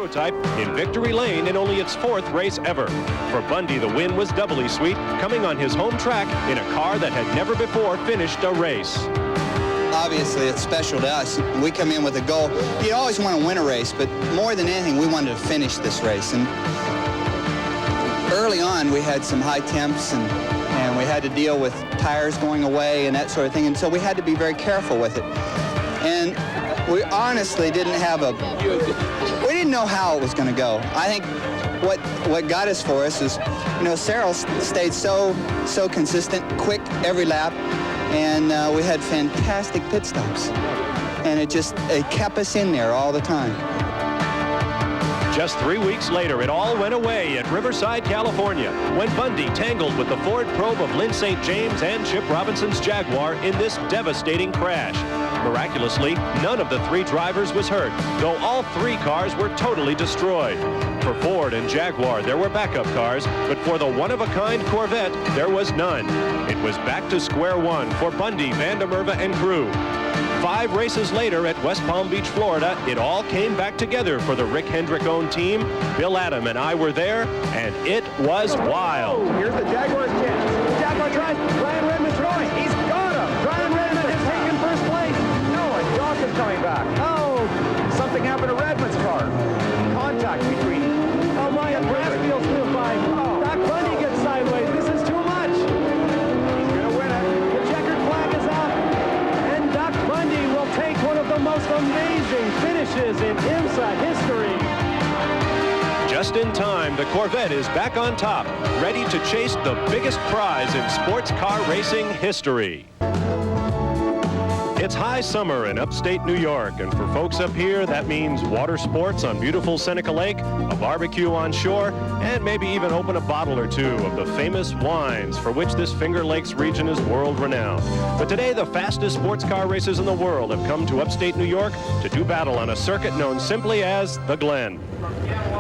prototype in victory lane in only its 4th race ever. For Bundy, the win was doubly sweet, coming on his home track in a car that had never before finished a race. Obviously, it's special to us. We come in with a goal. You always want to win a race, but more than anything, we wanted to finish this race. And early on, we had some high temps, and we had to deal with tires going away and that sort of thing, and so we had to be very careful with it. And we honestly didn't know how it was going to go. I think what got us for us is, Cyril stayed so consistent, quick every lap, and we had fantastic pit stops. And it kept us in there all the time. Just 3 weeks later, it all went away at Riverside, California, when Bundy tangled with the Ford Probe of Lynn St. James and Chip Robinson's Jaguar in this devastating crash. Miraculously, none of the 3 drivers was hurt, though all 3 cars were totally destroyed. For Ford and Jaguar, there were backup cars, but for the one-of-a-kind Corvette, there was none. It was back to square one for Bundy, Van der Merwe, and crew. 5 races later at West Palm Beach, Florida, it all came back together for the Rick Hendrick-owned team. Bill Adam and I were there, and it was wild. Here's the Jaguar's chance. The Jaguar tries. Brian Redmond's throwing. He's got him. Brian Redmond has taken first place. No, and Dawson's coming back. Oh, something happened to Redmond's car. Contact between. Oh, my, and Brassfield's moved by. Oh. Doc Bundy gets sideways. This is too much. He's going to win it. The checkered flag is out. And Doc Bundy will take one of the most amazing finishes in IMSA history. Just in time, the Corvette is back on top, ready to chase the biggest prize in sports car racing history. It's high summer in upstate New York, and for folks up here, that means water sports on beautiful Seneca Lake, a barbecue on shore, and maybe even open a bottle or two of the famous wines for which this Finger Lakes region is world-renowned. But today, the fastest sports car racers in the world have come to upstate New York to do battle on a circuit known simply as the Glen.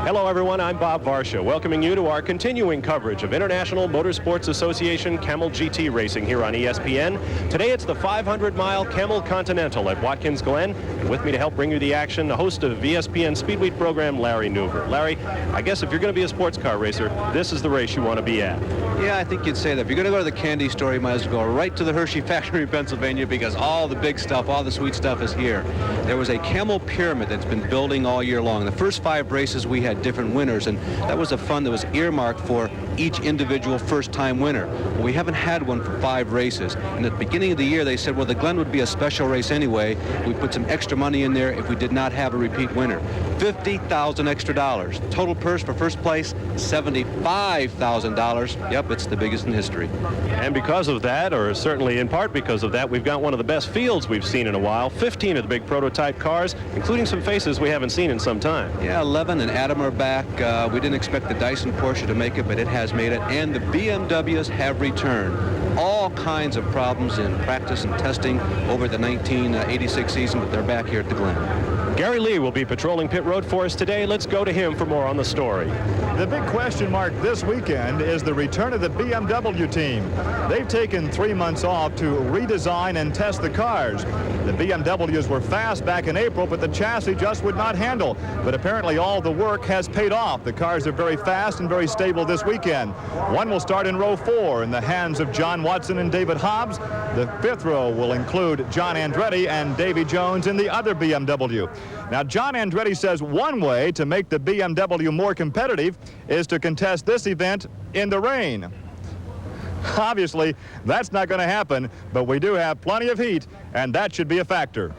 Hello, everyone. I'm Bob Varsha, welcoming you to our continuing coverage of International Motorsports Association Camel GT racing here on ESPN. Today, it's the 500-mile Camel Continental at Watkins Glen. And with me to help bring you the action, the host of ESPN Speedweek program, Larry Newber. Larry, I guess if you're going to be a sports car racer, this is the race you want to be at. Yeah, I think you'd say that. If you're going to go to the candy store, you might as well go right to the Hershey factory in Pennsylvania, because all the big stuff, all the sweet stuff is here. There was a camel pyramid that's been building all year long. The first 5 races we had different winners, and that was a fund that was earmarked for each individual first-time winner. Well, we haven't had one for 5 races, and at the beginning of the year they said, well, the Glen would be a special race anyway. We put some extra money in there if we did not have a repeat winner. $50,000 extra dollars. Total purse for first place, $75,000. Yep, it's the biggest in history. And because of that, or certainly in part because of that, we've got one of the best fields we've seen in a while. 15 of the big prototype cars, including some faces we haven't seen in some time. Yeah, 11 and Adam are back. We didn't expect the Dyson Porsche to make it, but it has made it. And the BMWs have returned. All kinds of problems in practice and testing over the 1986 season, but they're back here at the Glen. Gary Lee will be patrolling pit road for us today. Let's go to him for more on the story. The big question mark this weekend is the return of the BMW team. They've taken 3 months off to redesign and test the cars. The BMWs were fast back in April, but the chassis just would not handle. But apparently all the work has paid off. The cars are very fast and very stable this weekend. One will start in row 4 in the hands of John Watson and David Hobbs. The 5th row will include John Andretti and Davy Jones in the other BMW. Now, John Andretti says one way to make the BMW more competitive is to contest this event in the rain. Obviously, that's not going to happen, but we do have plenty of heat, and that should be a factor.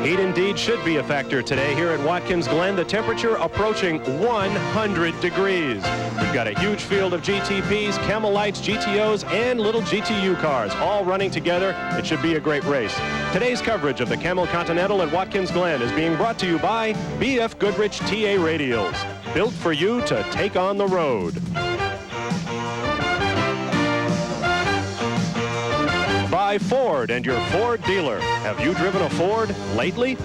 Heat indeed should be a factor today here at Watkins Glen. The temperature approaching 100 degrees. We've got a huge field of GTPs, Camel Lights, GTOs, and little GTU cars all running together. It should be a great race. Today's coverage of the Camel Continental at Watkins Glen is being brought to you by BF Goodrich TA Radials, built for you to take on the road. By Ford and your Ford dealer. Have you driven a Ford lately?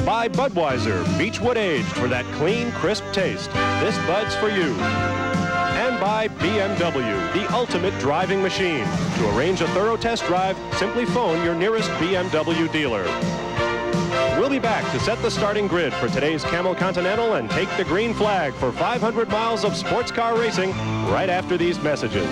By Budweiser, Beechwood aged for that clean, crisp taste. This Bud's for you. And by BMW, the ultimate driving machine. To arrange a thorough test drive, simply phone your nearest BMW dealer. We'll We'll be back to set the starting grid for today's Camel Continental and take the green flag for 500 miles of sports car racing right after these messages.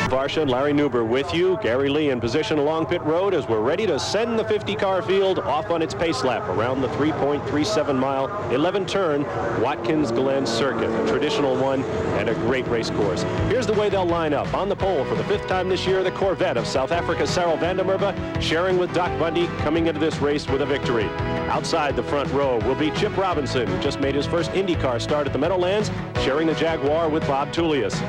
Varsha and Larry Newber with you. Gary Lee in position along pit road as we're ready to send the 50-car field off on its pace lap around the 3.37-mile, 11-turn Watkins Glen circuit, a traditional one and a great race course. Here's the way they'll line up. On the pole for the 5th time this year, the Corvette of South Africa's Sarel van der Merwe, sharing with Doc Bundy, coming into this race with a victory. Outside the front row will be Chip Robinson, who just made his first IndyCar start at the Meadowlands, sharing the Jaguar with Bob Tullius.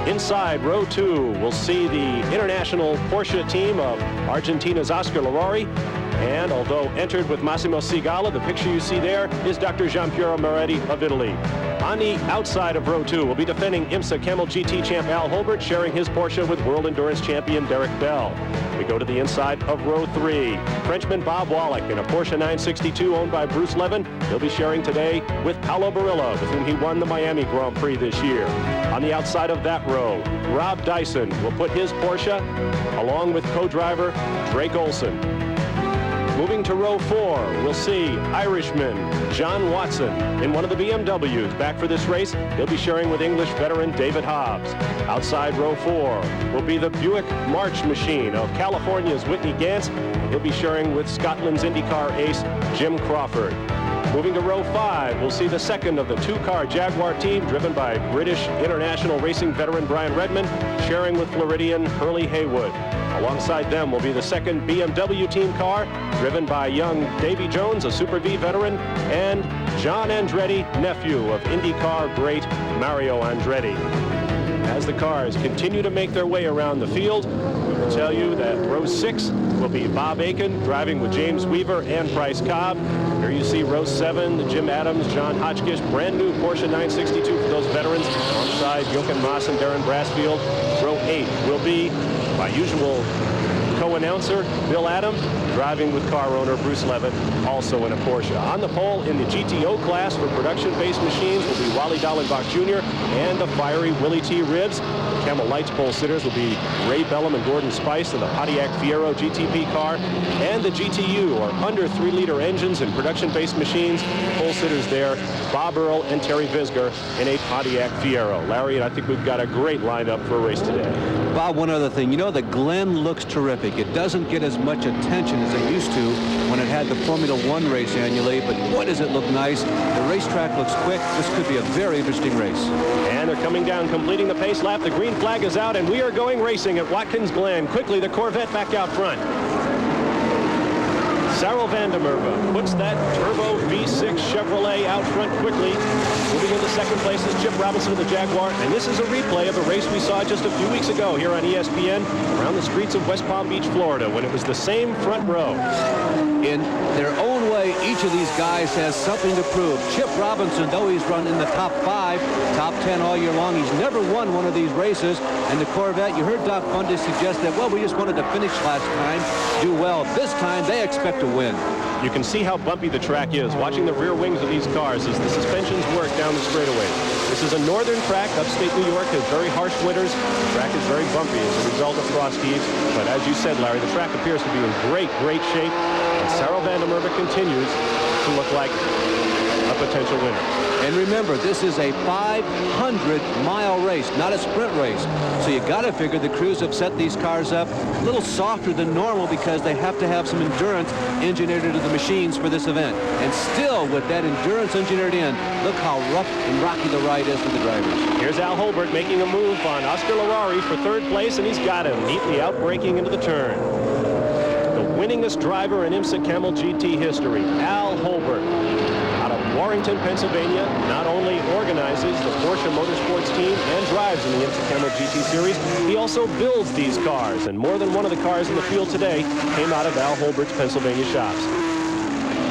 Inside row 2, we'll see the international Porsche team of Argentina's Oscar Larori. And although entered with Massimo Sigala, the picture you see there is Dr. Giampiero Moretti of Italy. On the outside of row 2 will be defending IMSA Camel GT champ Al Holbert, sharing his Porsche with World Endurance champion Derek Bell. We go to the inside of row 3. Frenchman Bob Wallach in a Porsche 962 owned by Bruce Levin. He'll be sharing today with Paulo Barilla, with whom he won the Miami Grand Prix this year. On the outside of that row, Rob Dyson will put his Porsche along with co-driver Drake Olson. Moving to row 4, we'll see Irishman John Watson in one of the BMWs. Back for this race, he'll be sharing with English veteran David Hobbs. Outside row 4 will be the Buick March machine of California's Whitney Gantz. He'll be sharing with Scotland's IndyCar ace Jim Crawford. Moving to row 5, we'll see the second of the 2-car Jaguar team driven by British international racing veteran Brian Redmond, sharing with Floridian Hurley Haywood. Alongside them will be the second BMW team car, driven by young Davy Jones, a Super V veteran, and John Andretti, nephew of IndyCar great Mario Andretti. As the cars continue to make their way around the field, we will tell you that row 6 will be Bob Aiken driving with James Weaver and Bryce Cobb. Here you see row 7, the Jim Adams, John Hotchkiss, brand new Porsche 962 for those veterans, alongside Jochen Maas and Darren Brasfield. Row 8 will be, by usual co-announcer, Bill Adams, driving with car owner Bruce Levitt, also in a Porsche. On the pole in the GTO class for production-based machines will be Wally Dallenbach Jr. and the fiery Willie T. Ribbs. The Camel Lights pole sitters will be Ray Bellum and Gordon Spice in the Pontiac Fiero GTP car. And the GTU, or under 3-liter engines in production-based machines, pole sitters there, Bob Earl and Terry Visger in a Pontiac Fiero. Larry, I think we've got a great lineup for a race today. Bob, one other thing. You know, the Glen looks terrific. It doesn't get as much attention as it used to when it had the Formula One race annually, but boy, does it look nice. The racetrack looks quick. This could be a very interesting race. And they're coming down, completing the pace lap. The green flag is out, and we are going racing at Watkins Glen. Quickly, the Corvette back out front. Sarel van der Merwe puts that turbo V6 Chevrolet out front quickly. Moving into second place is Chip Robinson of the Jaguar. And this is a replay of a race we saw just a few weeks ago here on ESPN around the streets of West Palm Beach, Florida, when it was the same front row. In their own way, each of these guys has something to prove. Chip Robinson, though he's run in the top 5, top 10 all year long, he's never won one of these races. And the Corvette, you heard Doc Bundy suggest that, well, we just wanted to finish last time, do well. This time, they expect to win. You can see how bumpy the track is watching the rear wings of these cars as the suspensions work down the straightaway. This is a northern track. Upstate New York has very harsh winters. The track is very bumpy as a result of frost heaves. But as you said, Larry, the track appears to be in great shape. And Sarel van der Merwe continues to look like a potential winner. And remember, this is a 500-mile race, not a sprint race. So you got to figure the crews have set these cars up a little softer than normal because they have to have some endurance engineered into the machines for this event. And still, with that endurance engineered in, look how rough and rocky the ride is for the drivers. Here's Al Holbert making a move on Oscar Larori for third place, and he's got him neatly outbraking into the turn. The winningest driver in IMSA Camel GT history, Al Holbert, out of Warrington, Pennsylvania, not only organizes the Porsche Motorsports team and drives in the IMSA Camel GT Series, he also builds these cars, and more than one of the cars in the field today came out of Al Holbert's Pennsylvania shops.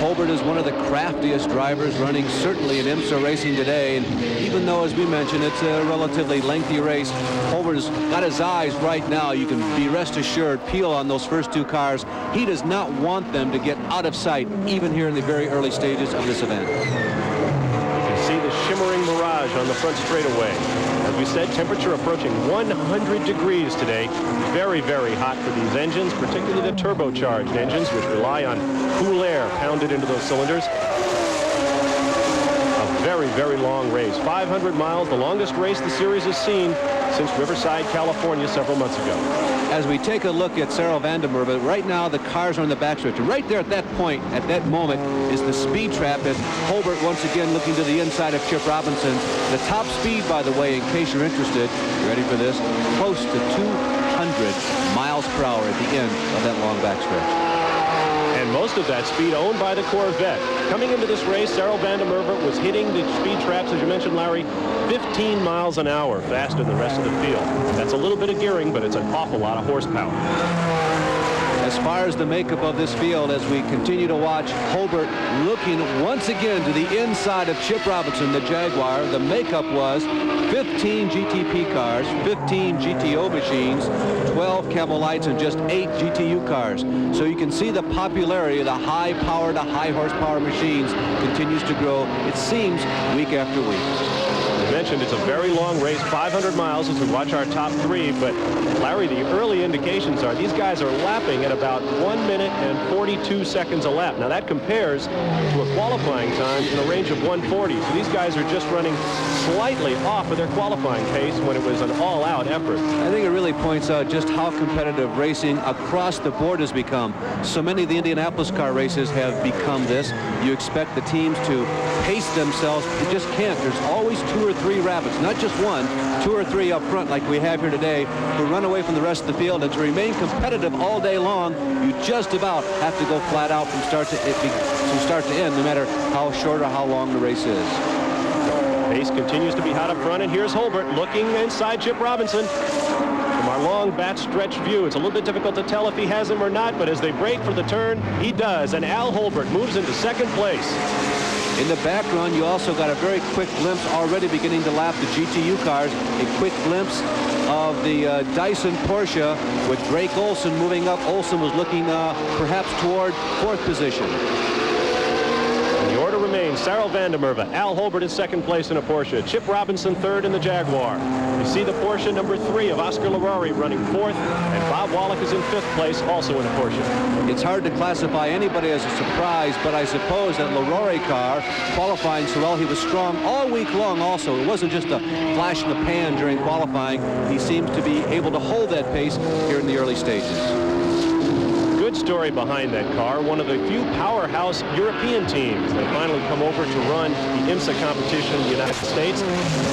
Holbert is one of the craftiest drivers running certainly in IMSA racing today, and even though, as we mentioned, it's a relatively lengthy race, Holbert's got his eyes right now. You can be rest assured, peel on those first 2 cars. He does not want them to get out of sight, even here in the very early stages of this event. You can see the shimmering mirage on the front straightaway. As we said, temperature approaching 100 degrees today. Very, very hot for these engines, particularly the turbocharged engines, which rely on cool air pounded into those cylinders. A very, very long race. 500 miles, the longest race the series has seen since Riverside, California, several months ago. As we take a look at Cyril van der Merwe, right now the cars are on the backstretch. Right there at that point, at that moment, is the speed trap as Holbert once again looking to the inside of Chip Robinson. The top speed, by the way, in case you're interested, you ready for this? Close to 200 miles per hour at the end of that long backstretch. And most of that speed owned by the Corvette. Coming into this race, Cyril van der Merwe was hitting the speed traps, as you mentioned, Larry, 15 miles an hour faster than the rest of the field. That's a little bit of gearing, but it's an awful lot of horsepower. As far as the makeup of this field, as we continue to watch Holbert looking once again to the inside of Chip Robinson, the Jaguar, the makeup was 15 GTP cars, 15 GTO machines, 12 Camel Lights, and just 8 GTU cars. So you can see the popularity of the high-powered, high horsepower machines continues to grow, it seems, week after week. As mentioned, it's a very long race, 500 miles as we watch our top three, but Larry, the early indications are these guys are lapping at about 1 minute and 42 seconds a lap. Now that compares to a qualifying time in a range of 140. So these guys are just running slightly off of their qualifying pace when it was an all-out effort. I think it really points out just how competitive racing across the board has become. So many of the Indianapolis car races have become this. You expect the teams to pace themselves. You just can't. There's always 2 or 3 rabbits, not just 1, 2 or 3 up front like we have here today, who run away from the rest of the field. And to remain competitive all day long, you just about have to go flat out from start to end, no matter how short or how long the race is. Pace continues to be hot up front, and here's Holbert looking inside Chip Robinson. From our long backstretch view, it's a little bit difficult to tell if he has him or not, but as they break for the turn, he does, and Al Holbert moves into second place. In the background, you also got a very quick glimpse already beginning to lap the GTU cars. A quick glimpse of the Dyson Porsche with Drake Olson moving up. Olson was looking perhaps toward 4th position. The order remains Cyril van der Merwe, Al Holbert in second place in a Porsche, Chip Robinson third in the Jaguar. You see the Porsche number 3 of Oscar Larori running 4th, and Bob Wallach is in 5th place, also in a Porsche. It's hard to classify anybody as a surprise, but I suppose that Larori car qualifying so well, he was strong all week long also. It wasn't just a flash in the pan during qualifying. He seems to be able to hold that pace here in the early stages. Good story behind that car. One of the few powerhouse European teams that finally come over to run the IMSA competition in the United States.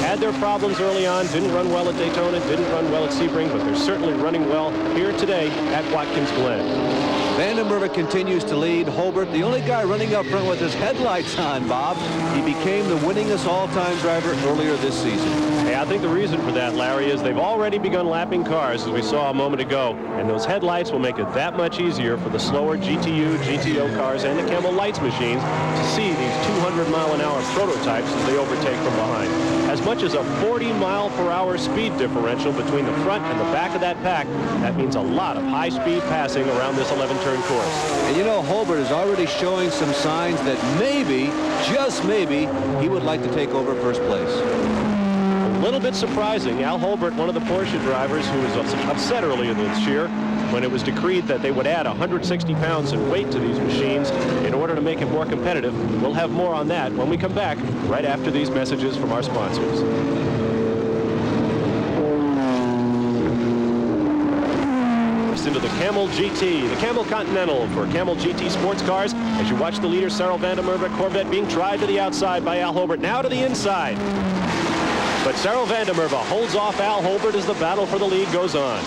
Had their problems early on, didn't run well at Daytona, didn't run well at Sebring, but they're certainly running well here today at Watkins Glen. Van der Merwe continues to lead. Holbert, the only guy running up front with his headlights on, Bob. He became the winningest all-time driver earlier this season. Hey, I think the reason for that, Larry, is they've already begun lapping cars, as we saw a moment ago, and those headlights will make it that much easier for the slower GTU, GTO cars and the Camel Lights machines to see these 200-mile-an-hour prototypes as they overtake from behind. As much as a 40-mile-per-hour speed differential between the front and the back of that pack, that means a lot of high-speed passing around this 11-turn course. And you know, Holbert is already showing some signs that maybe, just maybe, he would like to take over first place. A little bit surprising. Al Holbert, one of the Porsche drivers who was upset earlier this year when it was decreed that they would add 160 pounds in weight to these machines in order to make it more competitive. We'll have more on that when we come back right after these messages from our sponsors. Into the Camel GT, the Camel Continental for Camel GT sports cars. As you watch the leader, Cyril van der Merwe Corvette being tried to the outside by Al Holbert. Now to the inside. But Cyril van der Merwe holds off Al Holbert as the battle for the lead goes on.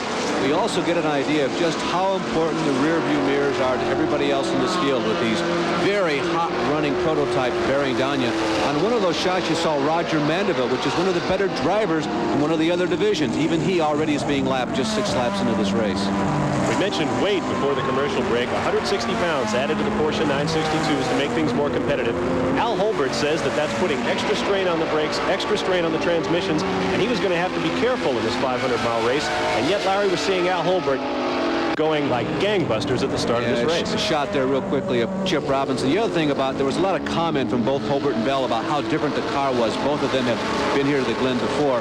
We also get an idea of just how important the rear view mirrors are to everybody else in this field with these very hot running prototypes bearing down you. On one of those shots you saw Roger Mandeville, which is one of the better drivers in one of the other divisions. Even he already is being lapped just 6 laps into this race. We mentioned weight before the commercial break. 160 pounds added to the Porsche 962s to make things more competitive. Al Holbert says that that's putting extra strain on the brakes, extra strain on the transmissions, and he was going to have to be careful in this 500-mile race. And yet Larry was seeing Al Holbert going like gangbusters at the start of this race. A shot there real quickly of Chip Robinson. The other thing about, there was a lot of comment from both Hobart and Bell about how different the car was. Both of them have been here to the Glen before.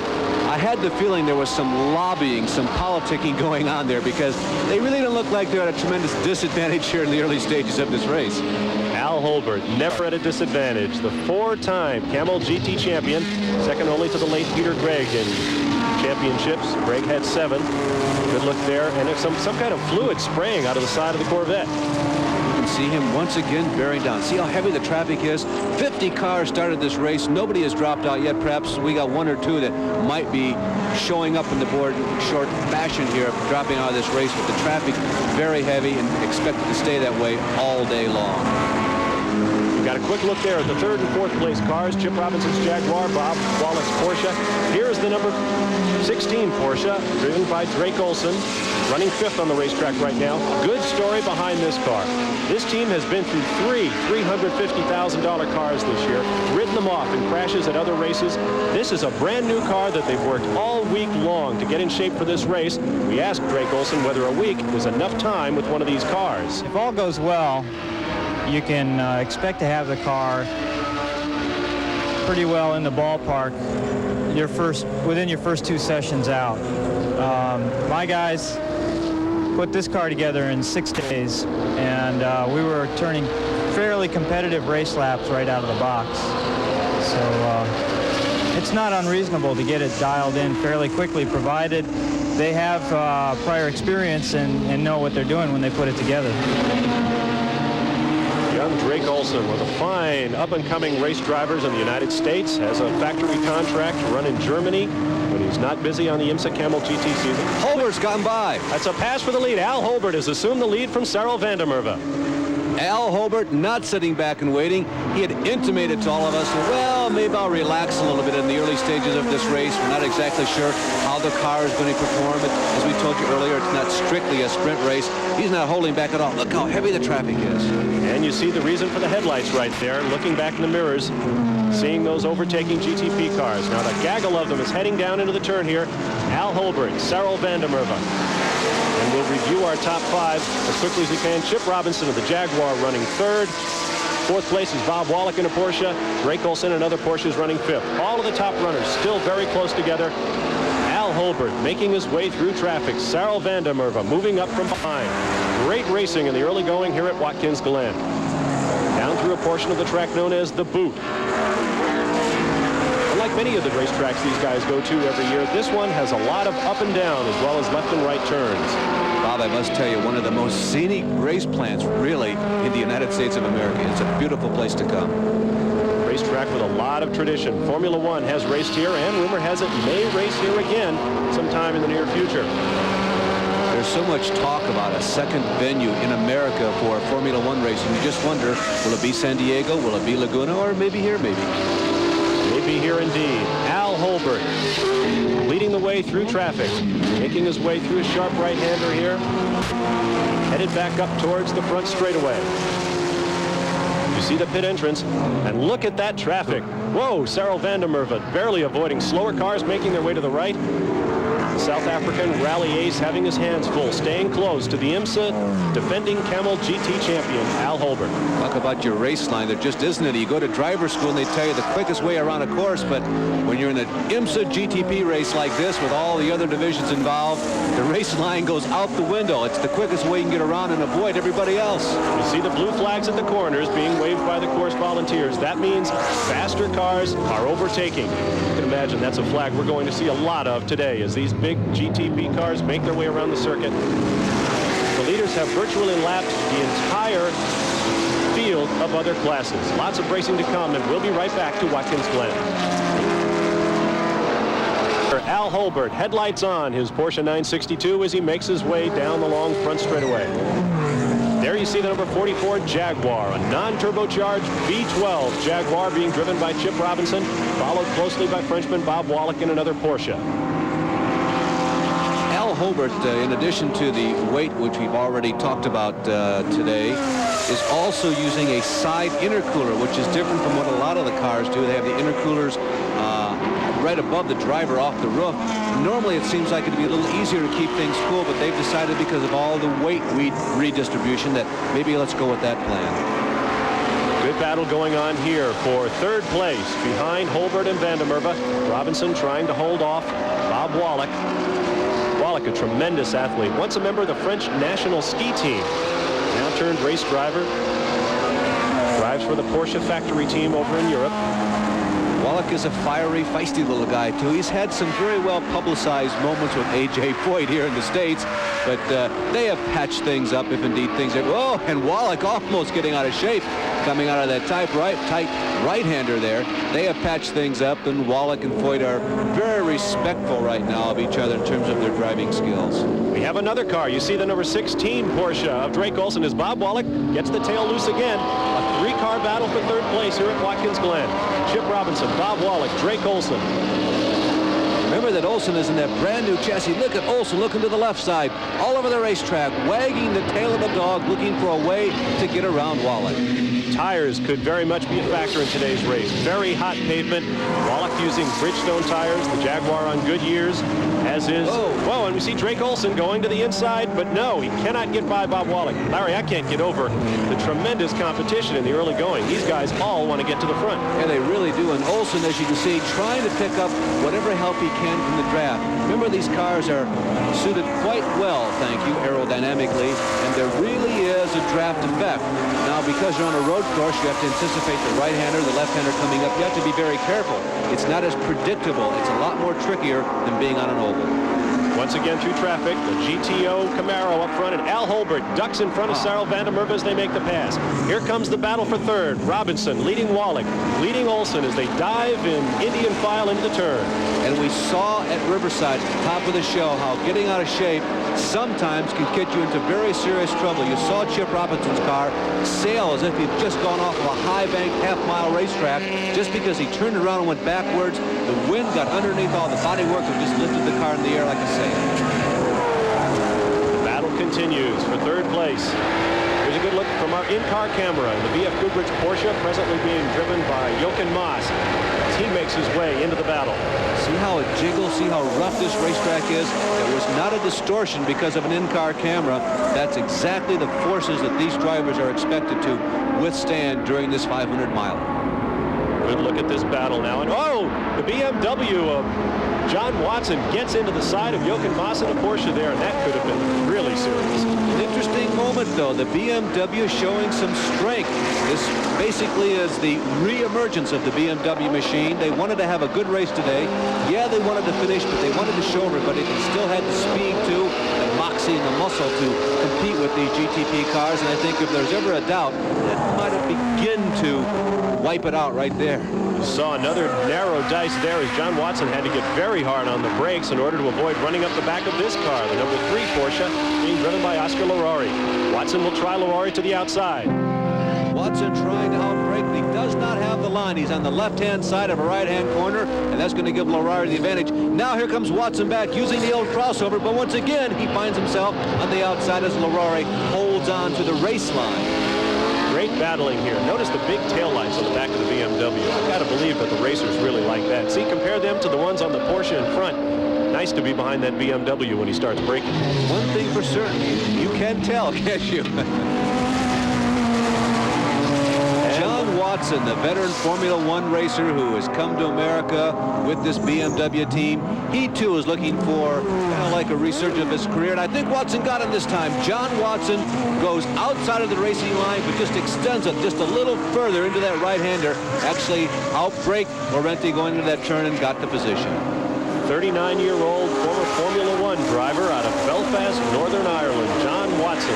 I had the feeling there was some lobbying, some politicking going on there, because they really don't look like they're at a tremendous disadvantage here in the early stages of this race. Al Holbert, never at a disadvantage. The 4-time Camel GT champion, second only to the late Peter Gregg in championships. Gregg had 7. Good look there, and it's some kind of fluid spraying out of the side of the Corvette. You can see him once again bearing down. See how heavy the traffic is? 50 cars started this race. Nobody has dropped out yet. Perhaps we got 1 or 2 that might be showing up in the board in short fashion here, dropping out of this race, but the traffic very heavy and expected to stay that way all day long. Got a quick look there at the 3rd and 4th place cars. Chip Robinson's Jaguar, Bob Wallach's Porsche. Here's the number 16 Porsche, driven by Drake Olson, running 5th on the racetrack right now. Good story behind this car. This team has been through 3 $350,000 cars this year, ridden them off in crashes at other races. This is a brand new car that they've worked all week long to get in shape for this race. We asked Drake Olson whether a week is enough time with one of these cars. If all goes well, you can expect to have the car pretty well in the ballpark within your first 2 sessions out. My guys put this car together in 6 days, and we were turning fairly competitive race laps right out of the box. So it's not unreasonable to get it dialed in fairly quickly, provided they have prior experience and know what they're doing when they put it together. Young Drake Olson, one of the fine up-and-coming race drivers in the United States, has a factory contract to run in Germany when he's not busy on the IMSA Camel GT season. Holbert's gotten by. That's a pass for the lead. Al Holbert has assumed the lead from Cyril van der Merwe. Al Holbert not sitting back and waiting. He had intimated to all of us, well, maybe I'll relax a little bit in the early stages of this race. We're not exactly sure how the car is going to perform. As we told you earlier, it's not strictly a sprint race. He's not holding back at all. Look how heavy the traffic is. And you see the reason for the headlights right there, looking back in the mirrors, seeing those overtaking GTP cars. Now the gaggle of them is heading down into the turn here. Al Holbert, Cyril van der Merwe. And we'll review our top 5 as quickly as we can. Chip Robinson of the Jaguar running 3rd. 4th place is Bob Wallach in a Porsche. Drake Olson, another Porsche, is running 5th. All of the top runners still very close together. Al Holbert making his way through traffic. Cyril van der Merwe moving up from behind. Great racing in the early going here at Watkins Glen. Down through a portion of the track known as the Boot. Unlike many of the racetracks these guys go to every year, this one has a lot of up and down as well as left and right turns. Bob, I must tell you, one of the most scenic race plants, really, in the United States of America. It's a beautiful place to come. Racetrack with a lot of tradition. Formula One has raced here, and rumor has it may race here again sometime in the near future. There's so much talk about a second venue in America for Formula One racing. You just wonder, will it be San Diego, will it be Laguna, or maybe here, maybe? Maybe here indeed. Al Holbert leading the way through traffic, making his way through a sharp right-hander here, headed back up towards the front straightaway. You see the pit entrance, and look at that traffic. Whoa, Cyril van der Merwe barely avoiding slower cars making their way to the right. The South African rally ace having his hands full, staying close to the IMSA defending Camel GT champion, Al Holbert. Talk about your race line. There just isn't any. You go to driver school and they tell you the quickest way around a course, but when you're in an IMSA GTP race like this with all the other divisions involved, the race line goes out the window. It's the quickest way you can get around and avoid everybody else. You see the blue flags at the corners being waved by the course volunteers. That means faster cars are overtaking. You can imagine that's a flag we're going to see a lot of today as these big GTP cars make their way around the circuit. The leaders have virtually lapped the entire field of other classes. Lots of racing to come, and we'll be right back to Watkins Glen. Al Holbert, headlights on his Porsche 962 as he makes his way down the long front straightaway. There you see the number 44 Jaguar, a non-turbocharged V12 Jaguar being driven by Chip Robinson, followed closely by Frenchman Bob Wallach in another Porsche. Al Holbert, in addition to the weight, which we've already talked about today, is also using a side intercooler, which is different from what a lot of the cars do. They have the intercoolers right above the driver off the roof. Normally it seems like it'd be a little easier to keep things cool, but they've decided because of all the weight redistribution that maybe let's go with that plan. Good battle going on here for third place behind Holbert and Vandermerve. Robinson trying to hold off Bob Wallach. Wallach, a tremendous athlete, once a member of the French national ski team, now turned race driver, drives for the Porsche factory team over in Europe. Wallach is a fiery, feisty little guy, too. He's had some very well-publicized moments with A.J. Foyt here in the States, but they have patched things up, if indeed things are... Oh, and Wallach almost getting out of shape, coming out of that tight right-hander there. They have patched things up, and Wallach and Foyt are very respectful right now of each other in terms of their driving skills. We have another car. You see the number 16 Porsche of Drake Olson as Bob Wallach gets the tail loose again. A three-car battle for third place here at Watkins Glen. Chip Robinson, Bob Wallach, Drake Olson. Remember that Olson is in that brand new chassis. Look at Olson looking to the left side, all over the racetrack, wagging the tail of the dog, looking for a way to get around Wallach. Tires could very much be a factor in today's race. Very hot pavement. Wallach using Bridgestone tires, the Jaguar on Goodyears, as is. Whoa, and we see Drake Olson going to the inside, but no, he cannot get by Bob Wallach. Larry, I can't get over the tremendous competition in the early going. These guys all want to get to the front. Yeah, they really do. And Olson, as you can see, trying to pick up whatever help he can from the draft. Remember, these cars are suited quite well, thank you, aerodynamically, and there really is a draft effect. Now, because you're on a road course, you have to anticipate the right-hander, the left-hander coming up. You have to be very careful. It's not as predictable. It's a lot more trickier than being on an oval. Once again through traffic, the GTO Camaro up front, and Al Holbert ducks in front of Cyril Vandermerve as they make the pass. Here comes the battle for third. Robinson leading Wallach, leading Olson as they dive in Indian file into the turn. And we saw at Riverside, top of the show, how getting out of shape sometimes can get you into very serious trouble. You saw Chip Robinson's car sail as if he'd just gone off of a high-banked half-mile racetrack just because he turned around and went backwards. The wind got underneath all the bodywork and just lifted the car in the air like a sail. The battle continues for third place. Here's a good look from our in-car camera. The BF Goodrich Porsche presently being driven by Jochen Maas as he makes his way into the battle. See how it jiggles? See how rough this racetrack is? There was not a distortion because of an in-car camera. That's exactly the forces that these drivers are expected to withstand during this 500-mile. Good look at this battle now. And oh, the BMW of John Watson gets into the side of Jochen Maas in a Porsche there, and that could have been really serious. An interesting moment, though. The BMW showing some strength. This basically is the re-emergence of the BMW machine. They wanted to have a good race today. Yeah, they wanted to finish, but they wanted to show everybody they still had the speed, too, the moxie and the muscle to compete with these GTP cars. And I think if there's ever a doubt, that might have begun to wipe it out right there. You saw another narrow dice there as John Watson had to get very hard on the brakes in order to avoid running up the back of this car, the number 3 Porsche, being driven by Oscar Larari. Watson will try Larari to the outside. Watson trying to outbrake, but he does not have the line. He's on the left-hand side of a right-hand corner, and that's going to give Larari the advantage. Now here comes Watson back using the old crossover, but once again he finds himself on the outside as Larari holds on to the race line. Great battling here. Notice the big taillights on the back of the BMW. I've got to believe that the racers really like that. See, compare them to the ones on the Porsche in front. Nice to be behind that BMW when he starts braking. One thing for certain, you can tell, can't you? John Watson, the veteran Formula One racer who has come to America with this BMW team, he too is looking for kind of like a resurgence of his career, and I think Watson got him this time. John Watson goes outside of the racing line, but just extends it just a little further into that right-hander. Actually outbraked Laurenti going into that turn and got the position. 39-year-old former Formula One driver out of Belfast, Northern Ireland, John Watson,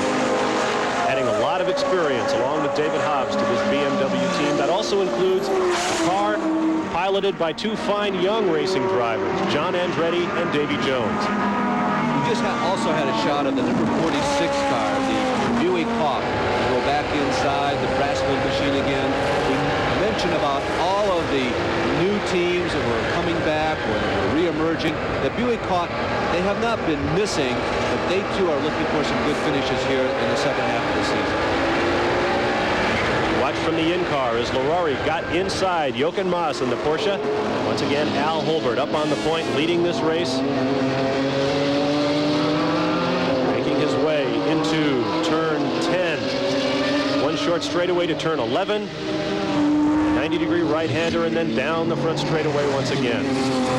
adding a lot of experience along with David Hobbs to this BMW team. That also includes a car piloted by 2 fine young racing drivers, John Andretti and Davy Jones. We just also had a shot of the number 46 car, the Buick Hawk. Go back inside the Brasfield machine again. We mentioned about all of the new teams that were coming back or that were re-emerging. The Buick Hawk, they have not been missing, but they too are looking for some good finishes here in the second half of the season. Watch from the in-car as Larori got inside Jochen Maas in the Porsche. Once again, Al Holbert up on the point, leading this race. Making his way into turn 10. One short straightaway to turn 11. 90-degree right-hander, and then down the front straightaway once again.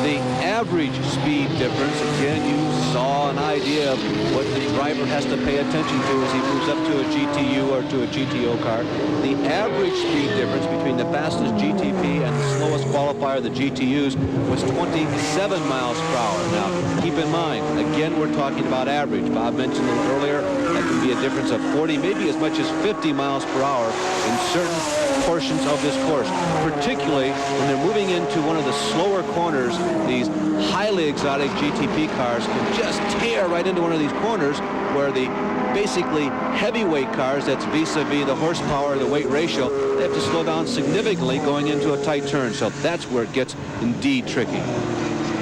The average speed difference, again, you saw an idea of what the driver has to pay attention to as he moves up to a GTU or to a GTO car. The average speed difference between the fastest GTP and the slowest qualifier, the GTUs, was 27 miles per hour. Now, keep in mind, again, we're talking about average. Bob mentioned a little earlier, that can be a difference of 40, maybe as much as 50 miles per hour in certain portions of this course, particularly when they're moving into one of the slower corners. These highly exotic GTP cars can just tear right into one of these corners where the basically heavyweight cars, that's vis-a-vis the horsepower, the weight ratio, they have to slow down significantly going into a tight turn. So that's where it gets indeed tricky.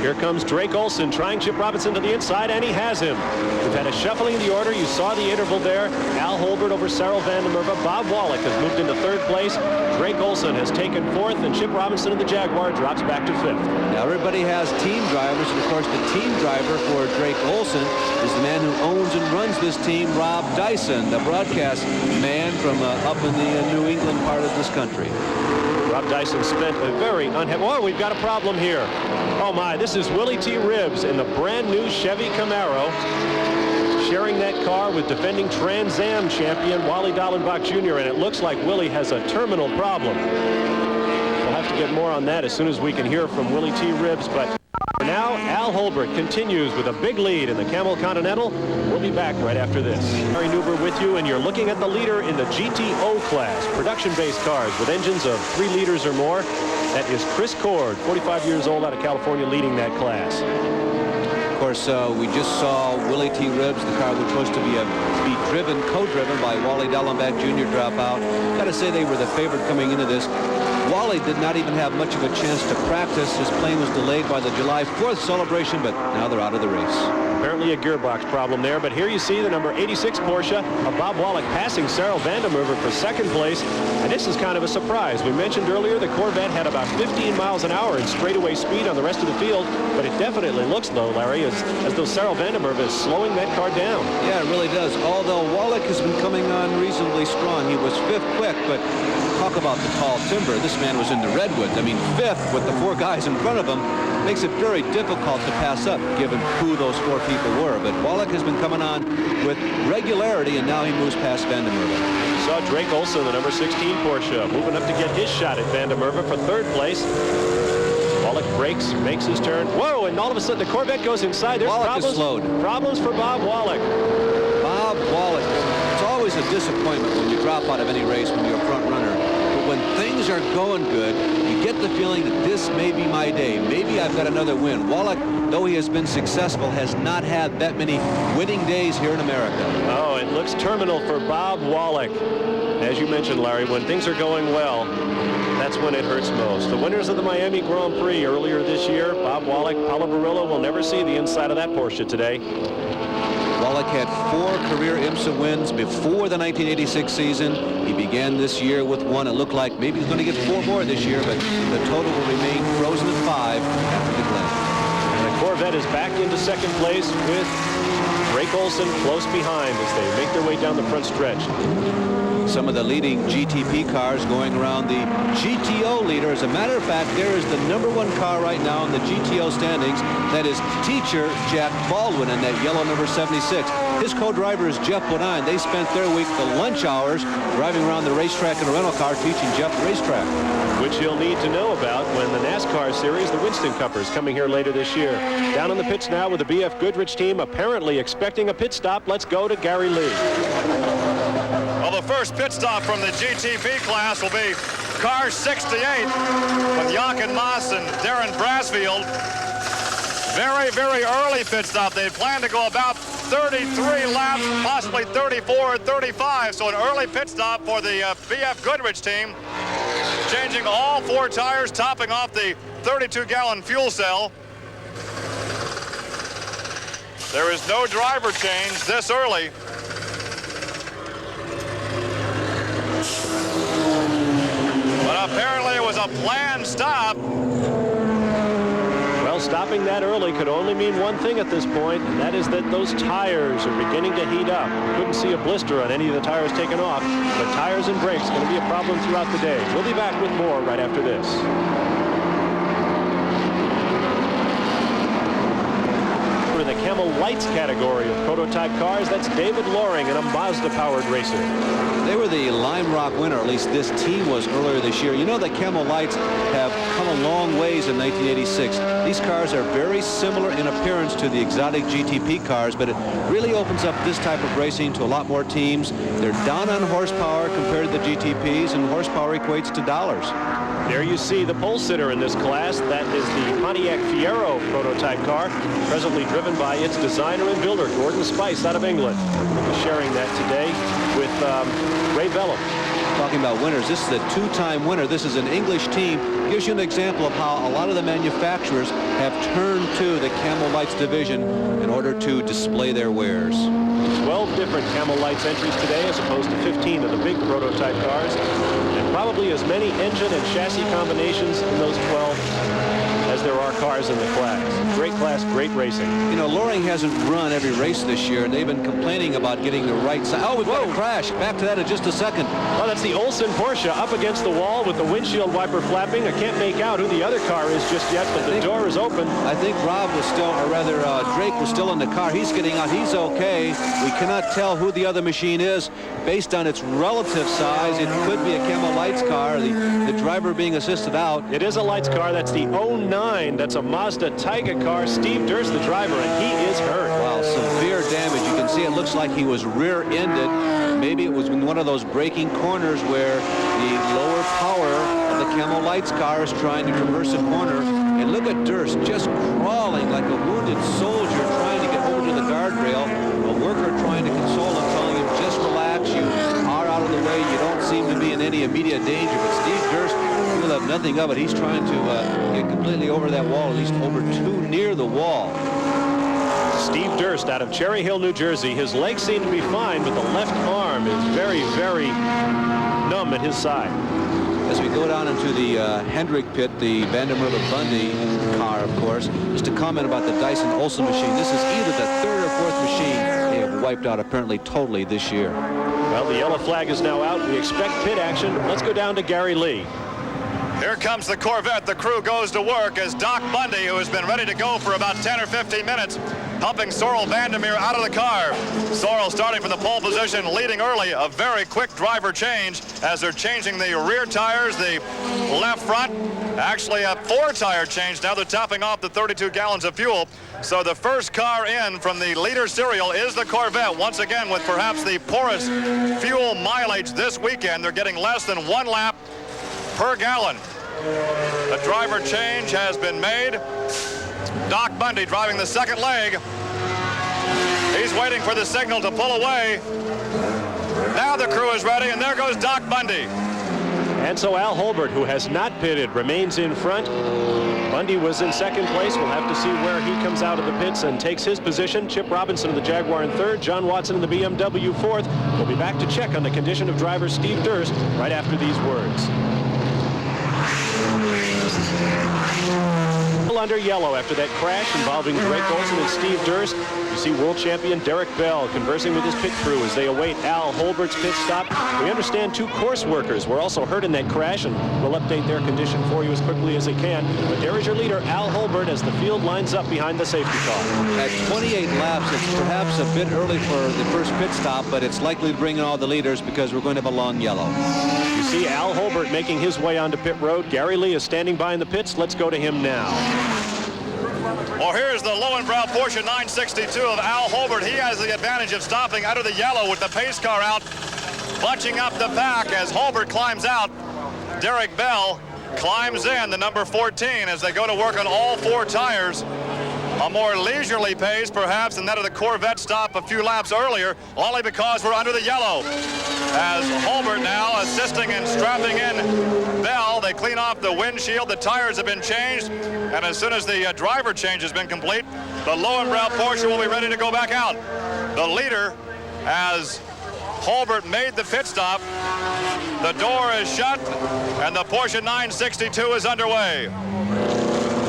Here comes Drake Olson trying Chip Robinson to the inside, and he has him. We've had a shuffling of the order. You saw the interval there. Al Holbert over Cyril van der Merwe. Bob Wallach has moved into third place. Drake Olson has taken fourth, and Chip Robinson in the Jaguar drops back to fifth. Now everybody has team drivers, and of course the team driver for Drake Olson is the man who owns and runs this team, Rob Dyson, the broadcast man from up in the New England part of this country. Rob Dyson spent a very unhappy... Oh, we've got a problem here. Oh, my. This is Willie T. Ribbs in the brand-new Chevy Camaro, sharing that car with defending Trans Am champion Wally Dallenbach Jr., and it looks like Willie has a terminal problem. We'll have to get more on that as soon as we can hear from Willie T. Ribbs, but for now, Al Holbert continues with a big lead in the Camel Continental. We'll be back right after this. Harry Newber with you, and you're looking at the leader in the GTO class, production-based cars with engines of 3 liters or more. That is Chris Cord, 45 years old, out of California, leading that class. Of course, we just saw Willie T. Ribbs, the car which was supposed to be co-driven by Wally Dallenbach Jr. drop out. Got to say they were the favorite coming into this. Wally did not even have much of a chance to practice. His plane was delayed by the July 4th celebration, but now they're out of the race. Apparently a gearbox problem there, but here you see the number 86 Porsche of Bob Wallach passing Cyril van der Merwe for second place, and this is kind of a surprise. We mentioned earlier the Corvette had about 15 miles an hour in straightaway speed on the rest of the field, but it definitely looks, though, Larry, as though Cyril van der Merwe is slowing that car down. Yeah, it really does. Although Wallach has been coming on reasonably strong. He was 5th quick, but talk about the tall timber. This man was in the redwoods. I mean, 5th with the 4 guys in front of him makes it very difficult to pass up, given who those 4 people were. But Wallach has been coming on with regularity, and now he moves past van der Merwe. Saw Drake Olson, the number 16 Porsche, moving up to get his shot at van der Merwe for third place. Wallach brakes, makes his turn. Whoa, and all of a sudden the Corvette goes inside. There's Wallach is slowed. Problems for Bob Wallach. Bob Wallach. It's always a disappointment when you drop out of any race when you're a front runner. But when things are going good, you get the feeling that this may be my day. Maybe I've got another win. Wallach, though he has been successful, has not had that many winning days here in America. Oh, it looks terminal for Bob Wallach. As you mentioned, Larry, when things are going well, that's when it hurts most. The winners of the Miami Grand Prix earlier this year, Bob Wallach, Paulo Barillo, will never see the inside of that Porsche today. Wallach had 4 career IMSA wins before the 1986 season. He began this year with 1. It looked like maybe he's going to get 4 more this year, but the total will remain frozen at 5 after the Glen. And the Corvette is back into second place with Drake Olson close behind as they make their way down the front stretch. Some of the leading GTP cars going around the GTO leader. As a matter of fact, there is the number 1 car right now in the GTO standings. That is teacher Jack Baldwin in that yellow number 76. His co-driver is Jeff Bodine. They spent their week, the lunch hours, driving around the racetrack in a rental car, teaching Jeff the racetrack. Which he'll need to know about when the NASCAR series, the Winston Cup, is coming here later this year. Down on the pits now with the BF Goodrich team, apparently expecting a pit stop. Let's go to Gary Lee. Well, the first pit stop from the GTP class will be car 68 with Jochen Maas and Darren Brasfield. Very, very early pit stop. They plan to go about 33 laps, possibly 34 or 35. So an early pit stop for the BF Goodrich team. Changing all 4 tires, topping off the 32-gallon fuel cell. There is no driver change this early. a planned stop. Well, stopping that early could only mean one thing at this point, and that is that those tires are beginning to heat up. Couldn't see a blister on any of the tires taken off, but tires and brakes going to be a problem throughout the day. We'll be back with more right after this. For the Camel Lights category of prototype cars, that's David Loring in a Mazda-powered racer. They were the Lime Rock winner, or at least this team was earlier this year. You know that Camel Lights have come a long ways in 1986. These cars are very similar in appearance to the exotic GTP cars, but it really opens up this type of racing to a lot more teams. They're down on horsepower compared to the GTPs, and horsepower equates to dollars. There you see the pole sitter in this class. That is the Pontiac Fiero prototype car, presently driven by its designer and builder, Gordon Spice, out of England. We'll be sharing that today with Ray Bellum. Talking about winners, this is a two-time winner. This is an English team. Gives you an example of how a lot of the manufacturers have turned to the Camel Lights division in order to display their wares. 12 different Camel Lights entries today as opposed to 15 of the big prototype cars, and probably as many engine and chassis combinations in those 12 as there are cars in the class, great racing. You know, Loring hasn't run every race this year, and they've been complaining about getting the right side. Oh, we've got a crash. Back to that in just a second. Well, that's the Olsen Porsche up against the wall with the windshield wiper flapping. I can't make out who the other car is just yet, but the door is open. I think Rob was still, or rather Drake was still in the car. He's getting out. He's okay. We cannot tell who the other machine is. Based on its relative size, it could be a Camel Lights car, the driver being assisted out. It is a Lights car. That's the 09. That's a Mazda Taiga car. Steve Durst, the driver, and he is hurt. Wow, severe damage. You can see it looks like he was rear-ended. Maybe it was in one of those braking corners where the lower power of the Camel Lights car is trying to traverse a corner. And look at Durst just crawling like a wounded soldier trying to get over to the guardrail. A worker trying to console him, telling him, just relax, you are out of the way, you don't seem to be in any immediate danger. But Steve Durst will have nothing of it. He's trying to get completely over that wall, at least over too near the wall. Steve Durst out of Cherry Hill, New Jersey. His legs seem to be fine, but the left arm is very, very numb at his side. As we go down into the Hendrick pit, the Vandermeer Bundy car, of course, just a comment about the Dyson Olsen machine. This is either the third or fourth machine they have wiped out apparently totally this year. Well, the yellow flag is now out. We expect pit action. Let's go down to Gary Lee. Here comes the Corvette. The crew goes to work as Doc Bundy, who has been ready to go for about 10 or 15 minutes, helping Sorrel Vandermeer out of the car. Sorrel starting from the pole position, leading early. A very quick driver change as they're changing the rear tires, the left front. Actually a 4-tire change. Now they're topping off the 32 gallons of fuel. So the first car in from the leader serial is the Corvette, once again with perhaps the poorest fuel mileage this weekend. They're getting less than 1 lap per gallon. The driver change has been made. Doc Bundy driving the second leg. He's waiting for the signal to pull away. Now the crew is ready, and there goes Doc Bundy. And so Al Holbert, who has not pitted, remains in front. Bundy was in second place. We'll have to see where he comes out of the pits and takes his position. Chip Robinson of the Jaguar in third, John Watson in the BMW fourth. We'll be back to check on the condition of driver Steve Durst right after these words. Under yellow after that crash involving Drake Olsen and Steve Durst. You see world champion Derek Bell conversing with his pit crew as they await Al Holbert's pit stop. We understand 2 course workers were also hurt in that crash, and we'll update their condition for you as quickly as they can. But there is your leader, Al Holbert, as the field lines up behind the safety car. At 28 laps, it's perhaps a bit early for the first pit stop, but it's likely to bring in all the leaders because we're going to have a long yellow. You see Al Holbert making his way onto pit road. Gary Lee is standing by in the pits. Let's go to him now. Well, here's the Lowenbrow Porsche 962 of Al Holbert. He has the advantage of stopping out of the yellow with the pace car out, bunching up the pack as Holbert climbs out. Derek Bell climbs in, the number 14, as they go to work on all 4 tires. A more leisurely pace, perhaps, than that of the Corvette stop a few laps earlier, only because we're under the yellow. As Holbert now assisting and strapping in Bell, they clean off the windshield. The tires have been changed, and as soon as the driver change has been complete, the Lowenbrow Porsche will be ready to go back out. The leader has Holbert made the pit stop. The door is shut, and the Porsche 962 is underway.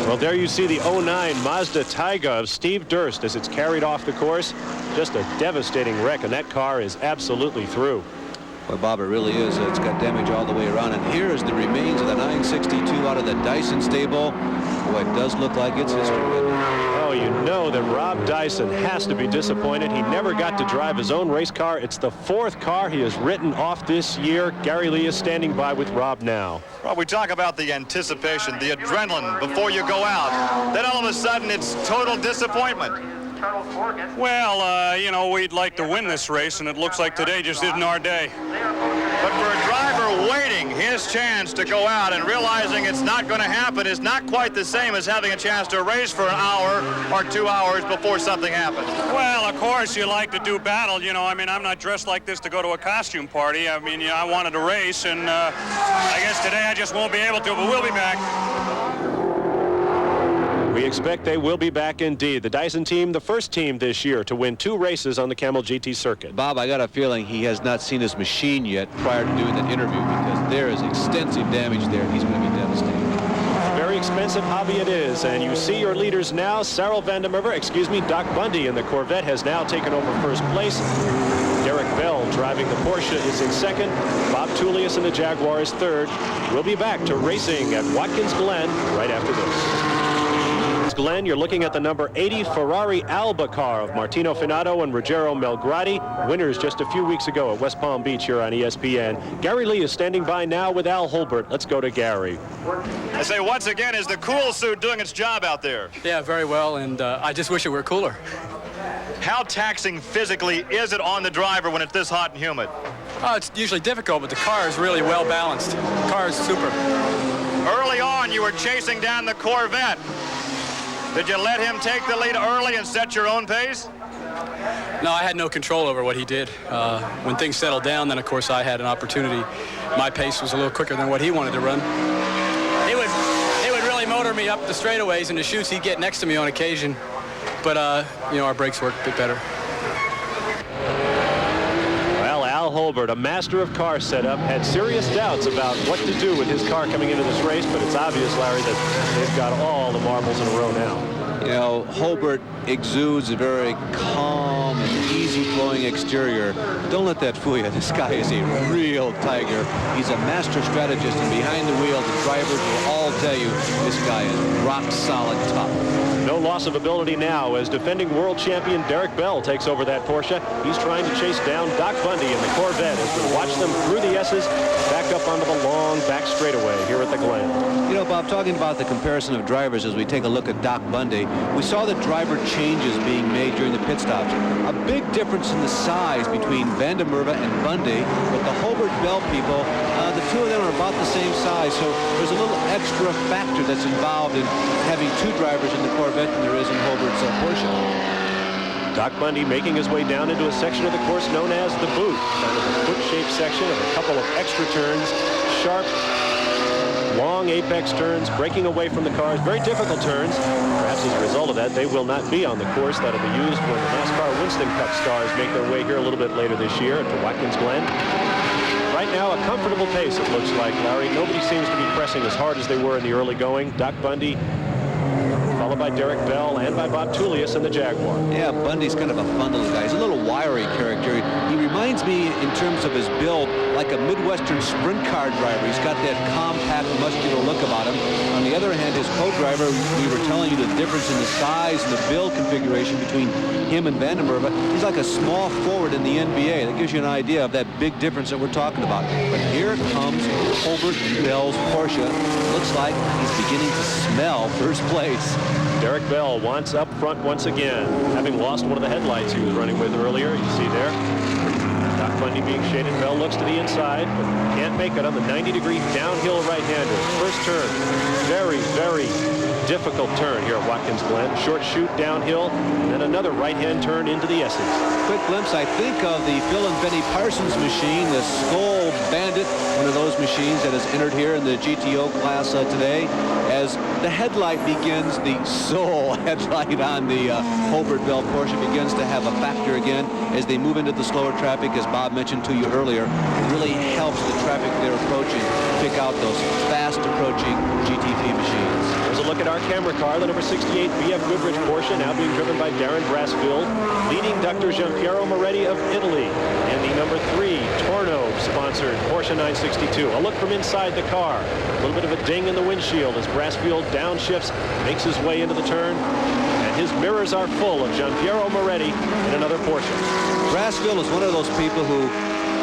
Well, there you see the 09 Mazda Taiga of Steve Durst as it's carried off the course. Just a devastating wreck, and that car is absolutely through. Well, Bob, it really is. It's got damage all the way around. And here is the remains of the 962 out of the Dyson stable. Boy, it does look like it's history. Oh, you know that Rob Dyson has to be disappointed. He never got to drive his own race car. It's the 4th car he has written off this year. Gary Lee is standing by with Rob now. Well, we talk about the anticipation, the adrenaline before you go out. Then all of a sudden, it's total disappointment. Well, you know, we'd like to win this race, and it looks like today just isn't our day. But for a driver waiting his chance to go out and realizing it's not going to happen is not quite the same as having a chance to race for an hour or 2 hours before something happens. Well, of course, you like to do battle. You know, I mean, I'm not dressed like this to go to a costume party. I mean, you know, I wanted to race, and I guess today I just won't be able to, but we'll be back. We expect they will be back indeed. The Dyson team, the first team this year to win 2 races on the Camel GT circuit. Bob, I got a feeling he has not seen his machine yet prior to doing that interview, because there is extensive damage there. He's going to be devastated. Very expensive hobby it is, and you see your leaders now. Cyril van der Merwe, Doc Bundy in the Corvette has now taken over first place. Derek Bell driving the Porsche is in second. Bob Tullius in the Jaguar is third. We'll be back to racing at Watkins Glen right after this. Glen, you're looking at the number 80 Ferrari Alba car of Martino Finaudo and Ruggero Melgrati, winners just a few weeks ago at West Palm Beach here on ESPN. Gary Lee is standing by now with Al Holbert. Let's go to Gary. I say, once again, is the cool suit doing its job out there? Yeah, very well, and I just wish it were cooler. How taxing physically is it on the driver when it's this hot and humid? Oh, it's usually difficult, but the car is really well balanced. The car is super. Early on, you were chasing down the Corvette. Did you let him take the lead early and set your own pace? No, I had no control over what he did. When things settled down, then, of course, I had an opportunity. My pace was a little quicker than what he wanted to run. He would really motor me up the straightaways, and the chutes, he'd get next to me on occasion. But, you know, our brakes worked a bit better. Well, Al Holbert, a master of car setup, had serious doubts about what to do with his car coming into this race, but it's obvious, Larry, that they've got all the marbles in a row now. You know, Holbert exudes a very calm and easy-flowing exterior. Don't let that fool you. This guy is a real tiger. He's a master strategist, and behind the wheel, the drivers will all tell you this guy is rock-solid tough. No loss of ability now as defending world champion Derek Bell takes over that Porsche. He's trying to chase down Doc Bundy in the Corvette as we watch them through the S's back up onto the long back straightaway here at the Glen. You know, Bob, talking about the comparison of drivers as we take a look at Doc Bundy, we saw the driver changes being made during the pit stops. A big difference in the size between van der Merwe and Bundy, but the Holbert-Bell people, the two of them are about the same size, so there's a little extra factor that's involved in having 2 drivers in the Corvette than there is in Holbert's Porsche. Doc Bundy making his way down into a section of the course known as the boot, kind of a foot-shaped section of a couple of extra turns, sharp, long apex turns, breaking away from the cars, very difficult turns. Perhaps as a result of that, they will not be on the course that'll be used when the NASCAR Winston Cup stars make their way here a little bit later this year to Watkins Glen. Right now, a comfortable pace, it looks like, Larry. Nobody seems to be pressing as hard as they were in the early going. Doc Bundy, followed by Derek Bell and by Bob Tullius in the Jaguar. Yeah, Bundy's kind of a fun little guy. He's a little wiry character. He reminds me, in terms of his build, like a Midwestern sprint car driver. He's got that compact, muscular look about him. On the other hand, his co-driver, we were telling you the difference in the size and the build configuration between him and van der Merwe. He's like a small forward in the NBA. That gives you an idea of that big difference that we're talking about. But here comes Holbert Bell's Porsche. Looks like he's beginning to smell first place. Derek Bell wants up front once again, having lost one of the headlights he was running with earlier. You see there, Doc Bundy being shaded. Bell looks to the inside, but can't make it on the 90-degree downhill right-hander. first turn. Very, very difficult turn here at Watkins Glen. Short chute downhill, and then another right-hand turn into the Essex. Quick glimpse, I think, of the Phil and Benny Parsons machine, the Skull Bandit, one of those machines that has entered here in the GTO class today. As the headlight begins, the sole headlight on the Hobart-Bell Porsche begins to have a factor again as they move into the slower traffic, as Bob mentioned to you earlier. It really helps the traffic they're approaching pick out those fast approaching GTP machines. There's a look at our camera car, the number 68 BF Goodrich Porsche, now being driven by Darren Brasfield, leading Dr. Giampiero Moretti of Italy, and the number 3 Torno-sponsored Porsche 962. A look from inside the car. A little bit of a ding in the windshield as Brasfield downshifts, makes his way into the turn, and his mirrors are full of Giampiero Moretti in another Porsche. Brasfield is one of those people who,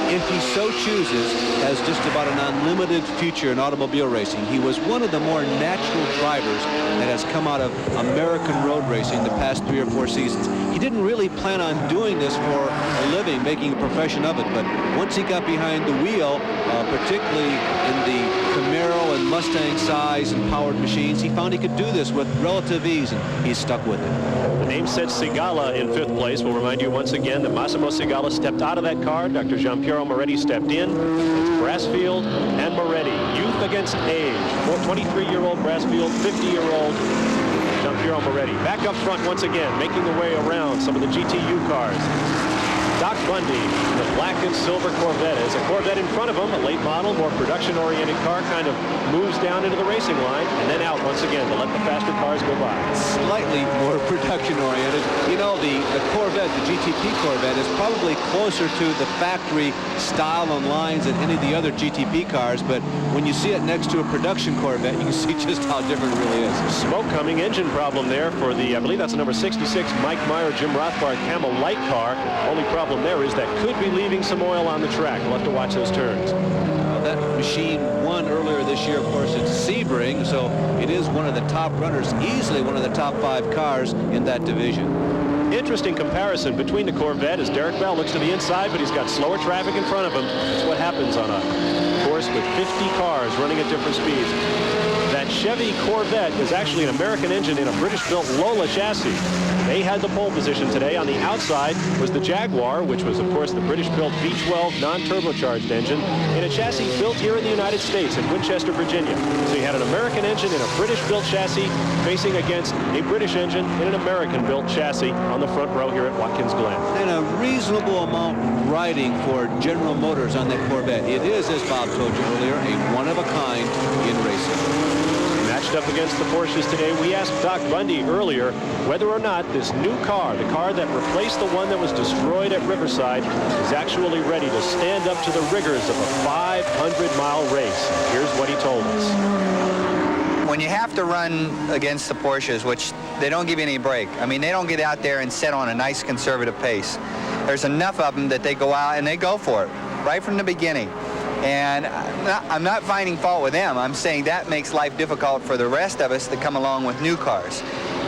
if he so chooses, has just about an unlimited future in automobile racing. He was one of the more natural drivers that has come out of American road racing the past 3 or 4 seasons. He didn't really plan on doing this for a living, making a profession of it, but once he got behind the wheel, particularly in the Camaro and Mustang size and powered machines, he found he could do this with relative ease, and he's stuck with it. The name said Sigala in 5th place. We'll remind you once again that Massimo Sigala stepped out of that car. Dr. Giampiero Moretti stepped in. It's Brasfield and Moretti. Youth against age. 23-year-old Brasfield, 50-year-old Giampiero Moretti. Back up front once again, making the way around some of the GTU cars. Doc Bundy, the black and silver Corvette. As a Corvette in front of him, a late model, more production-oriented car, kind of moves down into the racing line and then out once again to let the faster cars go by. Slightly more production-oriented. You know, the Corvette, the GTP Corvette, is probably closer to the factory style and lines than any of the other GTP cars, but when you see it next to a production Corvette, you can see just how different it really is. Smoke coming, engine problem there for the, I believe that's the number 66 Mike Meyer, Jim Rothbard Camel Light car. Only problem there is that could be leaving some oil on the track. We'll have to watch those turns. That machine won earlier this year, of course, at Sebring, so it is one of the top runners, easily one of the top 5 cars in that division. Interesting comparison between the Corvette as Derek Bell looks to the inside, but he's got slower traffic in front of him. That's what happens on a course with 50 cars running at different speeds. That Chevy Corvette is actually an American engine in a British-built Lola chassis. They had the pole position today. On the outside was the Jaguar, which was, of course, the British-built V12 non-turbocharged engine in a chassis built here in the United States in Winchester, Virginia. So you had an American engine in a British-built chassis facing against a British engine in an American-built chassis on the front row here at Watkins Glen. And a reasonable amount riding for General Motors on that Corvette. It is, as Bob told you earlier, a one-of-a-kind in racing. Matched up against the Porsches today, we asked Doc Bundy earlier whether or not this new car, the car that replaced the one that was destroyed at Riverside, is actually ready to stand up to the rigors of a 500-mile race. Here's what he told us. When you have to run against the Porsches, which they don't give you any break. I mean, they don't get out there and set on a nice conservative pace. There's enough of them that they go out and they go for it right from the beginning. And I'm not finding fault with them. I'm saying that makes life difficult for the rest of us that come along with new cars.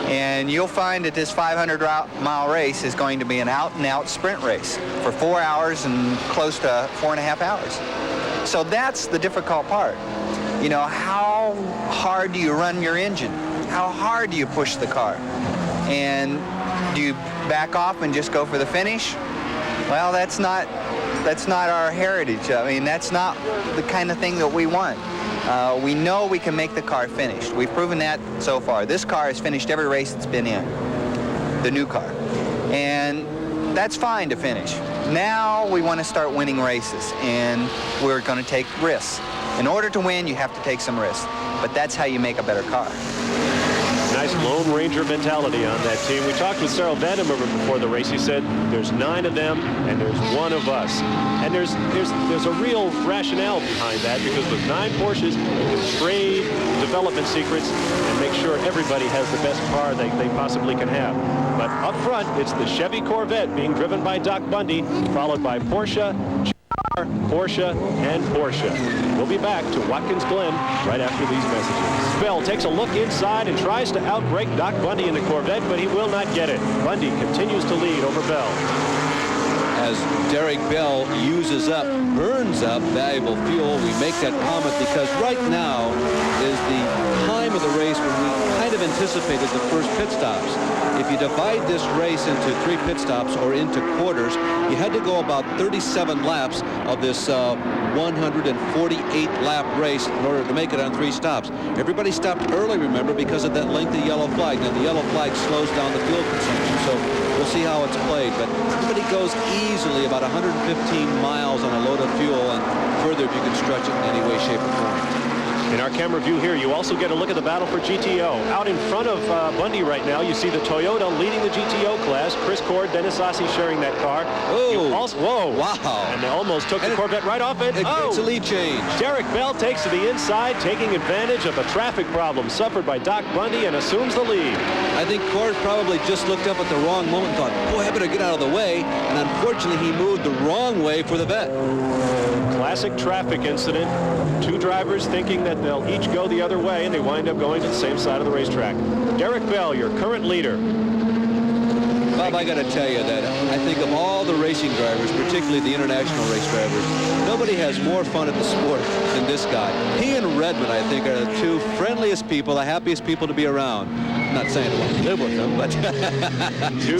And you'll find that this 500-mile race is going to be an out-and-out sprint race for 4 hours and close to 4.5 hours. So that's the difficult part. You know, how hard do you run your engine? How hard do you push the car? And do you back off and just go for the finish? Well, that's not our heritage. I mean, that's not the kind of thing that we want. We know we can make the car finished. We've proven that so far. This car has finished every race it's been in, the new car. And that's fine to finish. Now we want to start winning races, and we're going to take risks. In order to win, you have to take some risks. But that's how you make a better car. Nice Lone Ranger mentality on that team. We talked with Cyril Vandenberg before the race. He said there's 9 of them and there's 1 of us. And there's a real rationale behind that, because with 9 Porsches, you can trade development secrets and make sure everybody has the best car they possibly can have. But up front, it's the Chevy Corvette being driven by Doc Bundy, followed by Porsche, Porsche, and Porsche. We'll be back to Watkins Glen right after these messages. Bell takes a look inside and tries to outbrake Doc Bundy in the Corvette, but he will not get it. Bundy continues to lead over Bell. As Derek Bell uses up, burns up valuable fuel, we make that comment because right now is the time of the race when we kind of anticipated the first pit stops. If you divide this race into 3 pit stops or into quarters, you had to go about 37 laps of this 148-lap race in order to make it on 3 stops. Everybody stopped early, remember, because of that lengthy yellow flag. Now, the yellow flag slows down the fuel consumption, so we'll see how it's played. But everybody goes easily about 115 miles on a load of fuel, and further if you can stretch it in any way, shape, or form. In our camera view here, you also get a look at the battle for GTO. Out in front of Bundy right now, you see the Toyota leading the GTO class. Chris Cord, Dennis Ossie sharing that car. Oh, whoa. Wow. And they almost took the Corvette right off it. It's a lead change. Derek Bell takes to the inside, taking advantage of a traffic problem suffered by Doc Bundy and assumes the lead. I think Cord probably just looked up at the wrong moment and thought, boy, I better get out of the way. And unfortunately, he moved the wrong way for the vet. Classic traffic incident. 2 drivers thinking that they'll each go the other way, and they wind up going to the same side of the racetrack. Derek Bell, your current leader. Bob, I got to tell you that I think of all the racing drivers, particularly the international race drivers, nobody has more fun at the sport than this guy. He and Redmond, I think, are the 2 friendliest people, the happiest people to be around. I'm not saying I want to live with them, but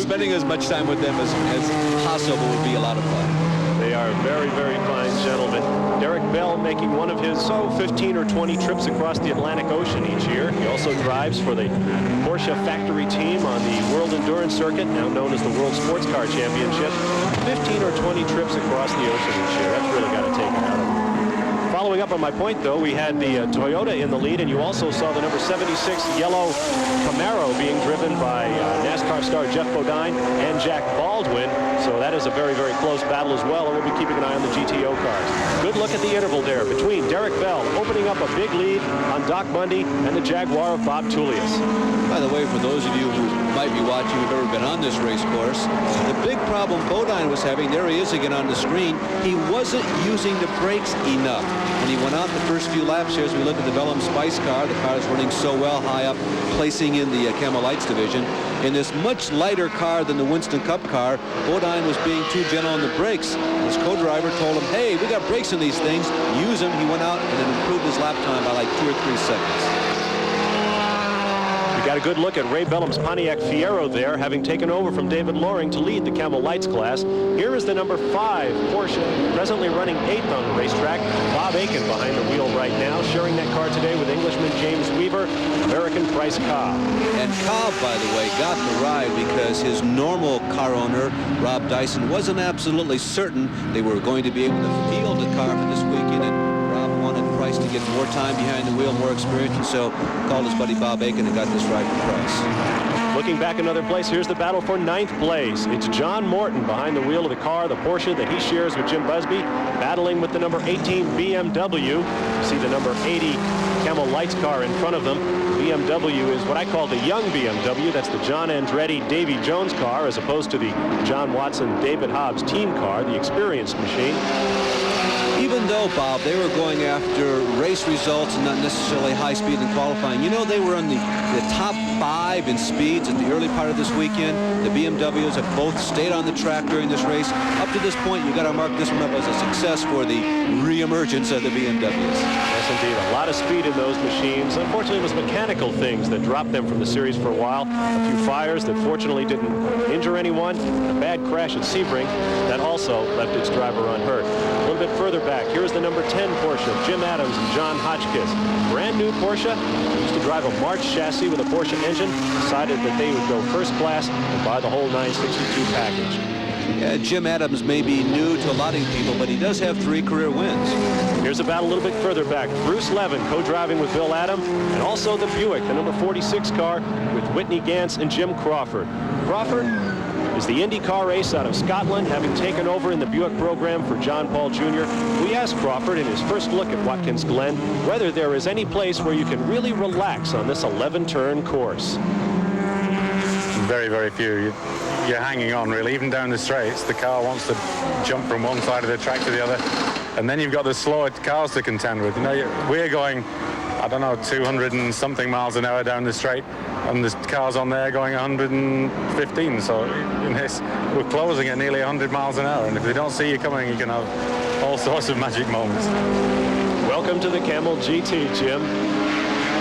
spending as much time with them as possible would be a lot of fun. They are very, very fine gentlemen. Derek Bell making one of his 15 or 20 trips across the Atlantic Ocean each year. He also drives for the Porsche factory team on the World Endurance Circuit, now known as the World Sports Car Championship. 15 or 20 trips across the ocean each year. That's really got to take it out of him. Following up on my point, though, we had the Toyota in the lead, and you also saw the number 76 yellow Camaro being driven by NASCAR star Jeff Bodine and Jack Baldwin. So that is a very, very close battle as well, and we'll be keeping an eye on the GTO cars. Good look at the interval there between Derek Bell opening up a big lead on Doc Bundy and the Jaguar of Bob Tullius. By the way, for those of you who might be watching who've ever been on this race course, the big problem Bodine was having, there he is again on the screen, he wasn't using the brakes enough. When he went out the first few laps here, as we look at the Bellum Spice car, the car is running so well high up, placing in the Camel Lights division. In this much lighter car than the Winston Cup car, Bodine was being too gentle on the brakes. His co-driver told him, hey, we got brakes in these things, use them. He went out and then improved his lap time by like 2 or 3 seconds. We got a good look at Ray Bellum's Pontiac Fiero there, having taken over from David Loring to lead the Camel Lights class. Here is the number 5 Porsche, presently running 8th on the racetrack. Bob Aiken behind the wheel right now, sharing that car today with Englishman James Weaver, American Price Cobb. And Cobb, by the way, got the ride because his normal car owner, Rob Dyson, wasn't absolutely certain they were going to be able to field the car for this weekend. And Rob wanted Price to get more time behind the wheel, more experience, and so called his buddy Bob Aiken and got this ride for Price. Looking back another place, here's the battle for 9th place. It's John Morton behind the wheel of the car, the Porsche that he shares with Jim Busby, battling with the number 18 BMW. You see the number 80 Camel Lights car in front of them. BMW is what I call the young BMW. That's the John Andretti, Davy Jones car, as opposed to the John Watson, David Hobbs team car, the experienced machine. Even though, Bob, they were going after race results and not necessarily high speed in qualifying, you know, they were in the top 5 in speeds at the early part of this weekend. The BMWs have both stayed on the track during this race. Up to this point, you've got to mark this one up as a success for the reemergence of the BMWs. Yes, indeed. A lot of speed in those machines. Unfortunately, it was mechanical things that dropped them from the series for a while. A few fires that fortunately didn't injure anyone. A bad crash at Sebring that also left its driver unhurt. A little bit further back, here's the number 10 Porsche, Jim Adams and John Hotchkiss. Brand new Porsche. They used to drive a March chassis with a Porsche engine. Decided that they would go first class and buy the whole 962 package. Jim Adams may be new to a lot of people, but he does have 3 career wins. Here's a battle a little bit further back. Bruce Levin co-driving with Bill Adam, and also the Buick, the number 46 car with Whitney Gantz and Jim Crawford. Crawford is the Indy car race out of Scotland, having taken over in the Buick program for John Paul Jr. We asked Crawford in his first look at Watkins Glen whether there is any place where you can really relax on this 11-turn course. Very, very few. You're hanging on, really. Even down the straights, the car wants to jump from one side of the track to the other. And then you've got the slower cars to contend with. You know, we're going, I don't know, 200 and something miles an hour down the straight, and the cars on there going 115. So in this, we're closing at nearly 100 miles an hour. And if they don't see you coming, you can have all sorts of magic moments. Welcome to the Camel GT, Jim.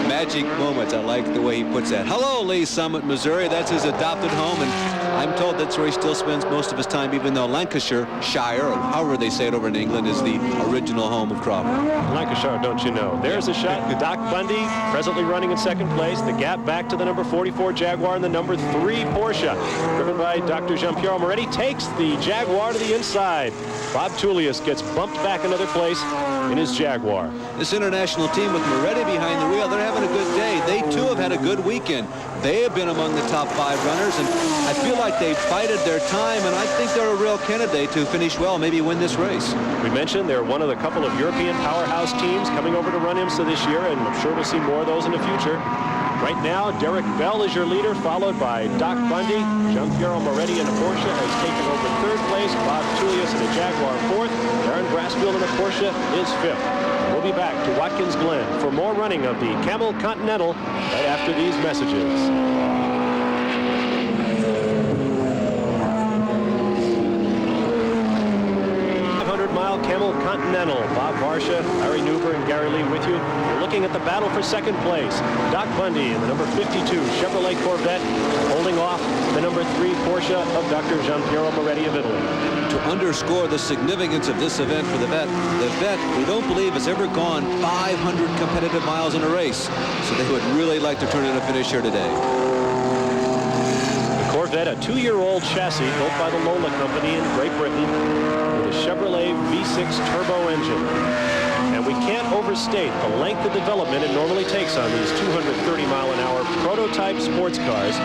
magic moments. I like the way he puts that. Hello, Lee Summit, Missouri. That's his adopted home, and I'm told that's where he still spends most of his time, even though Lancashire, or however they say it over in England, is the original home of Crawford. Lancashire, don't you know? There's a shot. Doc Bundy presently running in second place. The gap back to the number 44 Jaguar and the number 3 Porsche. Driven by Dr. Giampiero Moretti, takes the Jaguar to the inside. Bob Tullius gets bumped back another place in his Jaguar. This international team with Moretti behind the wheel, they're having a good day. They too have had a good weekend. They have been among the top 5 runners, and I feel like they've bided their time, and I think they're a real candidate to finish well, maybe win this race. We mentioned they're one of the couple of European powerhouse teams coming over to run IMSA this year, and I'm sure we'll see more of those in the future. Right now, Derek Bell is your leader, followed by Doc Bundy. Giampiero Moretti in a Porsche has taken over 3rd place. Bob Tullius in a Jaguar 4th. Darren Brasfield in a Porsche is 5th. We'll be back to Watkins Glen for more running of the Camel Continental right after these messages. 500-mile Camel Continental. Bob Varsha, Larry Newber, and Gary Lee with you. We're looking at the battle for second place. Doc Bundy in the number 52 Chevrolet Corvette, holding off the number 3 Porsche of Dr. Giampiero Moretti of Italy. To underscore the significance of this event for the vet we don't believe has ever gone 500 competitive miles in a race, so they would really like to turn in a finish here today. The Corvette, a 2-year-old chassis built by the Lola Company in Great Britain with a Chevrolet V6 turbo engine. And we can't overstate the length of development it normally takes on these 230-mile-an-hour prototype sports cars.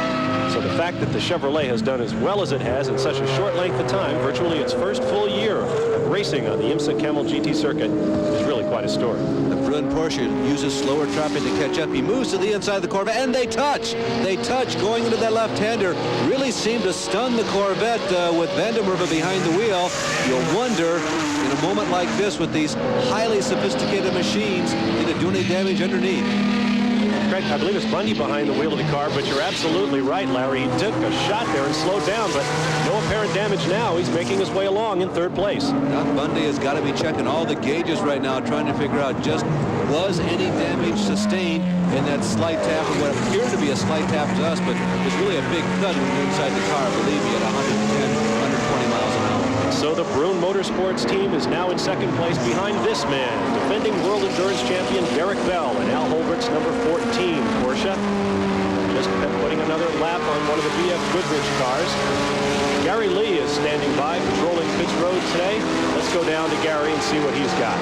So the fact that the Chevrolet has done as well as it has in such a short length of time, virtually its first full year of racing on the IMSA Camel GT circuit, is really quite a story. The Bruin Porsche uses slower traffic to catch up. He moves to the inside of the Corvette, and they touch. They touch going into that left-hander. Really seemed to stun the Corvette with Vandermerve behind the wheel. You'll wonder, in a moment like this with these highly sophisticated machines, did it do any damage underneath? Craig, I believe it's Bundy behind the wheel of the car, but you're absolutely right, Larry. He took a shot there and slowed down, but no apparent damage now. He's making his way along in 3rd place. Doc Bundy has got to be checking all the gauges right now, trying to figure out just was any damage sustained in that slight tap, or what appeared to be a slight tap to us, but it's really a big thud when you're inside the car, believe me, at 110, 120 miles an hour. So the Bruin Motorsports team is now in 2nd place behind this man, defending World Endurance Champion Derek Bell and Al Holbert's number 14 Porsche. Just putting another lap on one of the BF Goodrich cars. Gary Lee is standing by, patrolling Pitts Road today. Let's go down to Gary and see what he's got.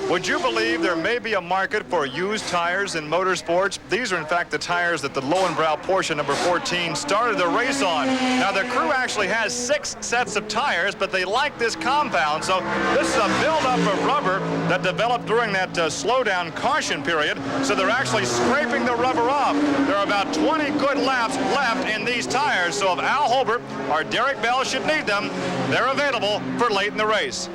Would you believe there may be a market for used tires in motorsports? These are, in fact, the tires that the Lowenbrow Porsche number 14 started the race on. Now, the crew actually has 6 sets of tires, but they like this compound. So this is a buildup of rubber that developed during that slowdown caution period. So they're actually scraping the rubber off. There are about 20 good laps left in these tires. So if Al Holbert or Derek Bell should need them, they're available for late in the race.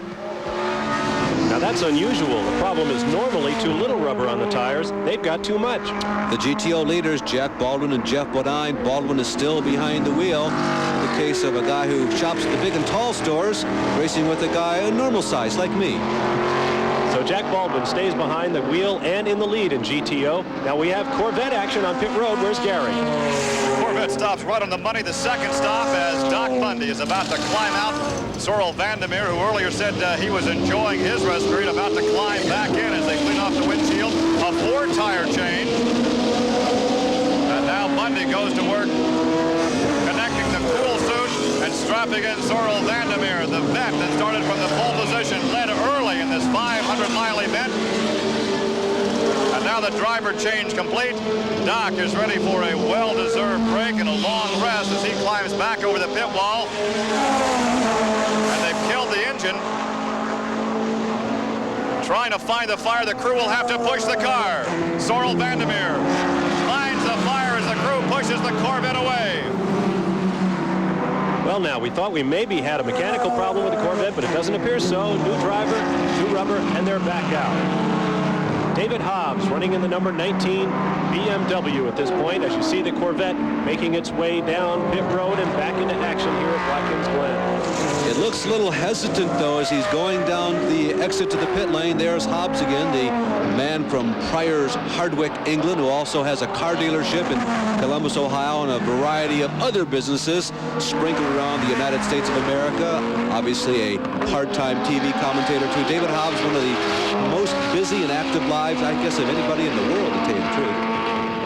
Now that's unusual. The problem is normally too little rubber on the tires. They've got too much. The GTO leaders, Jack Baldwin and Jeff Bodine. Baldwin is still behind the wheel. In the case of a guy who shops at the big and tall stores, racing with a guy a normal size like me. So Jack Baldwin stays behind the wheel and in the lead in GTO. Now we have Corvette action on pit road. Where's Gary? Corvette stops right on the money. The second stop as Doc Bundy is about to climb out. Sorrel Vandermeer, who earlier said he was enjoying his rest period, about to climb back in as they clean off the windshield. A 4-tire change. And now Bundy goes to work connecting the cool suit and strapping in Sorrel Vandermeer, the vet that started from the pole position, led early in this 500-mile event. And now the driver change complete. Doc is ready for a well-deserved break and a long rest as he climbs back over the pit wall. And they've killed the engine. Trying to find the fire, the crew will have to push the car. Sorrel Vandermeer finds the fire as the crew pushes the Corvette away. Well, now, we thought we maybe had a mechanical problem with the Corvette, but it doesn't appear so. New driver, new rubber, and they're back out. David Hobbs running in the number 19 BMW at this point, as you see the Corvette making its way down pit road and back into action here at Watkins Glen. It looks a little hesitant, though, as he's going down the exit to the pit lane. There's Hobbs again, the man from Pryor's Hardwick, England, who also has a car dealership in Columbus, Ohio, and a variety of other businesses sprinkled around the United States of America. Obviously a part-time TV commentator, too. David Hobbs, one of the most busy and active lives, I guess, of anybody in the world, to tell you the truth.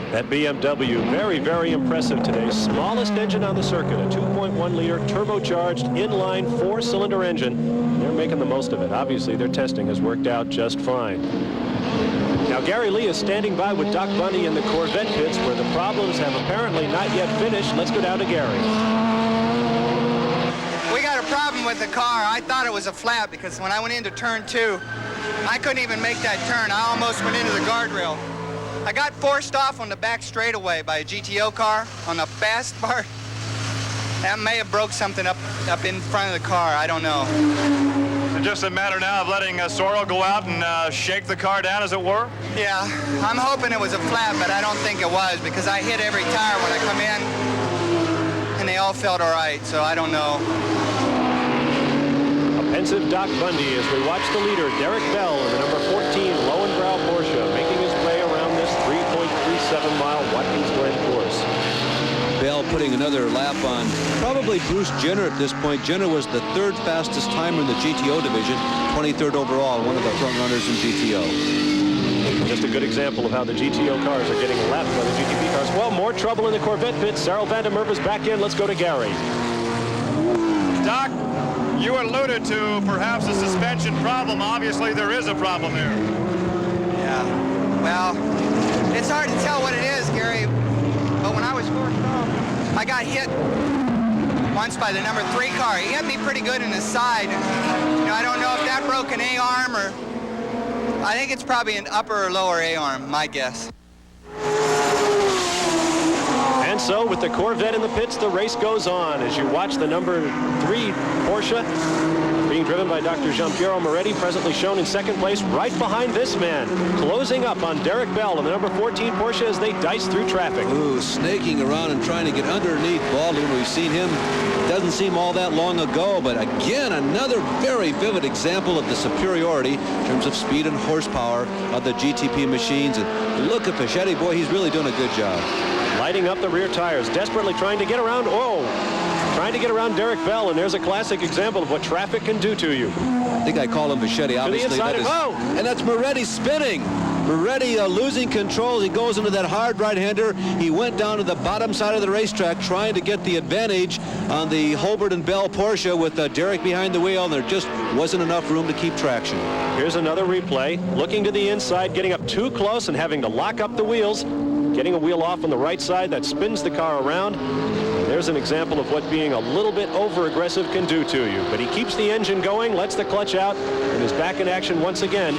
That BMW, very, very impressive today. Smallest engine on the circuit, a 2.1-liter turbocharged inline 4-cylinder engine. They're making the most of it. Obviously, their testing has worked out just fine. Now, Gary Lee is standing by with Doc Bundy in the Corvette pits, where the problems have apparently not yet finished. Let's go down to Gary. We got a problem with the car. I thought it was a flat because when I went into turn 2, I couldn't even make that turn. I almost went into the guardrail. I got forced off on the back straightaway by a GTO car on the fast part. That may have broke something up in front of the car. I don't know. Is it just a matter now of letting Sorrell go out and shake the car down, as it were? Yeah, I'm hoping it was a flat, but I don't think it was because I hit every tire when I come in, and they all felt all right, so I don't know. A pensive Doc Bundy as we watch the leader, Derek Bell, in the number 14 Lowenbrow Porsche, making his way around this 3.37-mile Watkins Glen course. Bell putting another lap on probably Bruce Jenner at this point. Jenner was the 3rd fastest timer in the GTO division, 23rd overall, one of the front runners in GTO. Just a good example of how the GTO cars are getting lapped by the GTP cars. Well, more trouble in the Corvette pits. Cyril Vandermerp is back in. Let's go to Gary. Doc, you alluded to perhaps a suspension problem. Obviously, there is a problem here. Yeah, well, it's hard to tell what it is, Gary, but when I was forced off, I got hit once by the number 3 car. He hit me pretty good in the side. You know, I don't know if that broke an A-arm or... I think it's probably an upper or lower A-arm, my guess. And so with the Corvette in the pits, the race goes on as you watch the number 3 Porsche being driven by Dr. Giampiero Moretti, presently shown in 2nd place right behind this man, closing up on Derek Bell and the number 14 Porsche as they dice through traffic. Ooh, snaking around and trying to get underneath Baldwin. We've seen him, doesn't seem all that long ago, but again, another very vivid example of the superiority in terms of speed and horsepower of the GTP machines. And look at Fischetti, boy, he's really doing a good job. Lighting up the rear tires, desperately trying to get around, trying to get around Derek Bell, and there's a classic example of what traffic can do to you. I think I call him Fischetti, obviously. And that's Moretti spinning. Moretti losing control. He goes into that hard right-hander. He went down to the bottom side of the racetrack trying to get the advantage on the Holbert and Bell Porsche with Derek behind the wheel, and there just wasn't enough room to keep traction. Here's another replay. Looking to the inside, getting up too close and having to lock up the wheels. Getting a wheel off on the right side that spins the car around. There's an example of what being a little bit over-aggressive can do to you. But he keeps the engine going, lets the clutch out, and is back in action once again,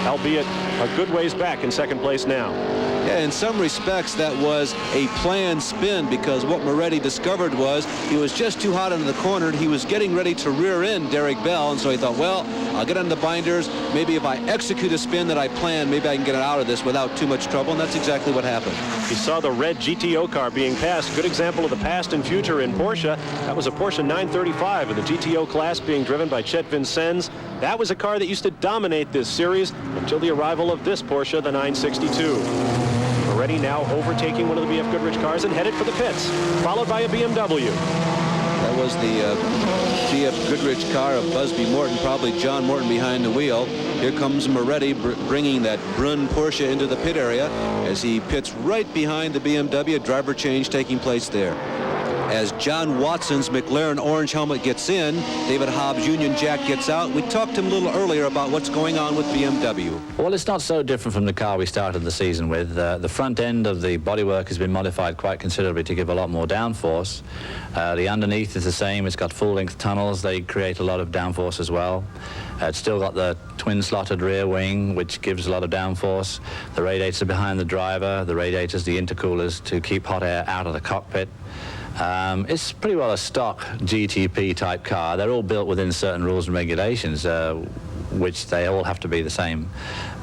albeit a good ways back in 2nd place now. Yeah, in some respects, that was a planned spin because what Moretti discovered was he was just too hot into the corner. He was getting ready to rear end Derek Bell, and so he thought, well, I'll get on the binders. Maybe if I execute a spin that I planned, maybe I can get it out of this without too much trouble, and that's exactly what happened. You saw the red GTO car being passed. Good example of the past and future in Porsche. That was a Porsche 935 in the GTO class being driven by Chet Vincennes. That was a car that used to dominate this series until the arrival of this Porsche, the 962. Moretti now overtaking one of the BF Goodrich cars and headed for the pits, followed by a BMW. That was the BF Goodrich car of Busby Morton, probably John Morton behind the wheel. Here comes Moretti bringing that Brunn Porsche into the pit area as he pits right behind the BMW. Driver change taking place there. As John Watson's McLaren orange helmet gets in, David Hobbs' Union Jack gets out. We talked to him a little earlier about what's going on with BMW. Well, it's not so different from the car we started the season with. The front end of the bodywork has been modified quite considerably to give a lot more downforce. The underneath is the same. It's got full-length tunnels. They create a lot of downforce as well. It's still got the twin-slotted rear wing, which gives a lot of downforce. The radiators are behind the driver. The radiators, the intercoolers to keep hot air out of the cockpit. It's pretty well a stock GTP type car. They're all built within certain rules and regulations. which they all have to be the same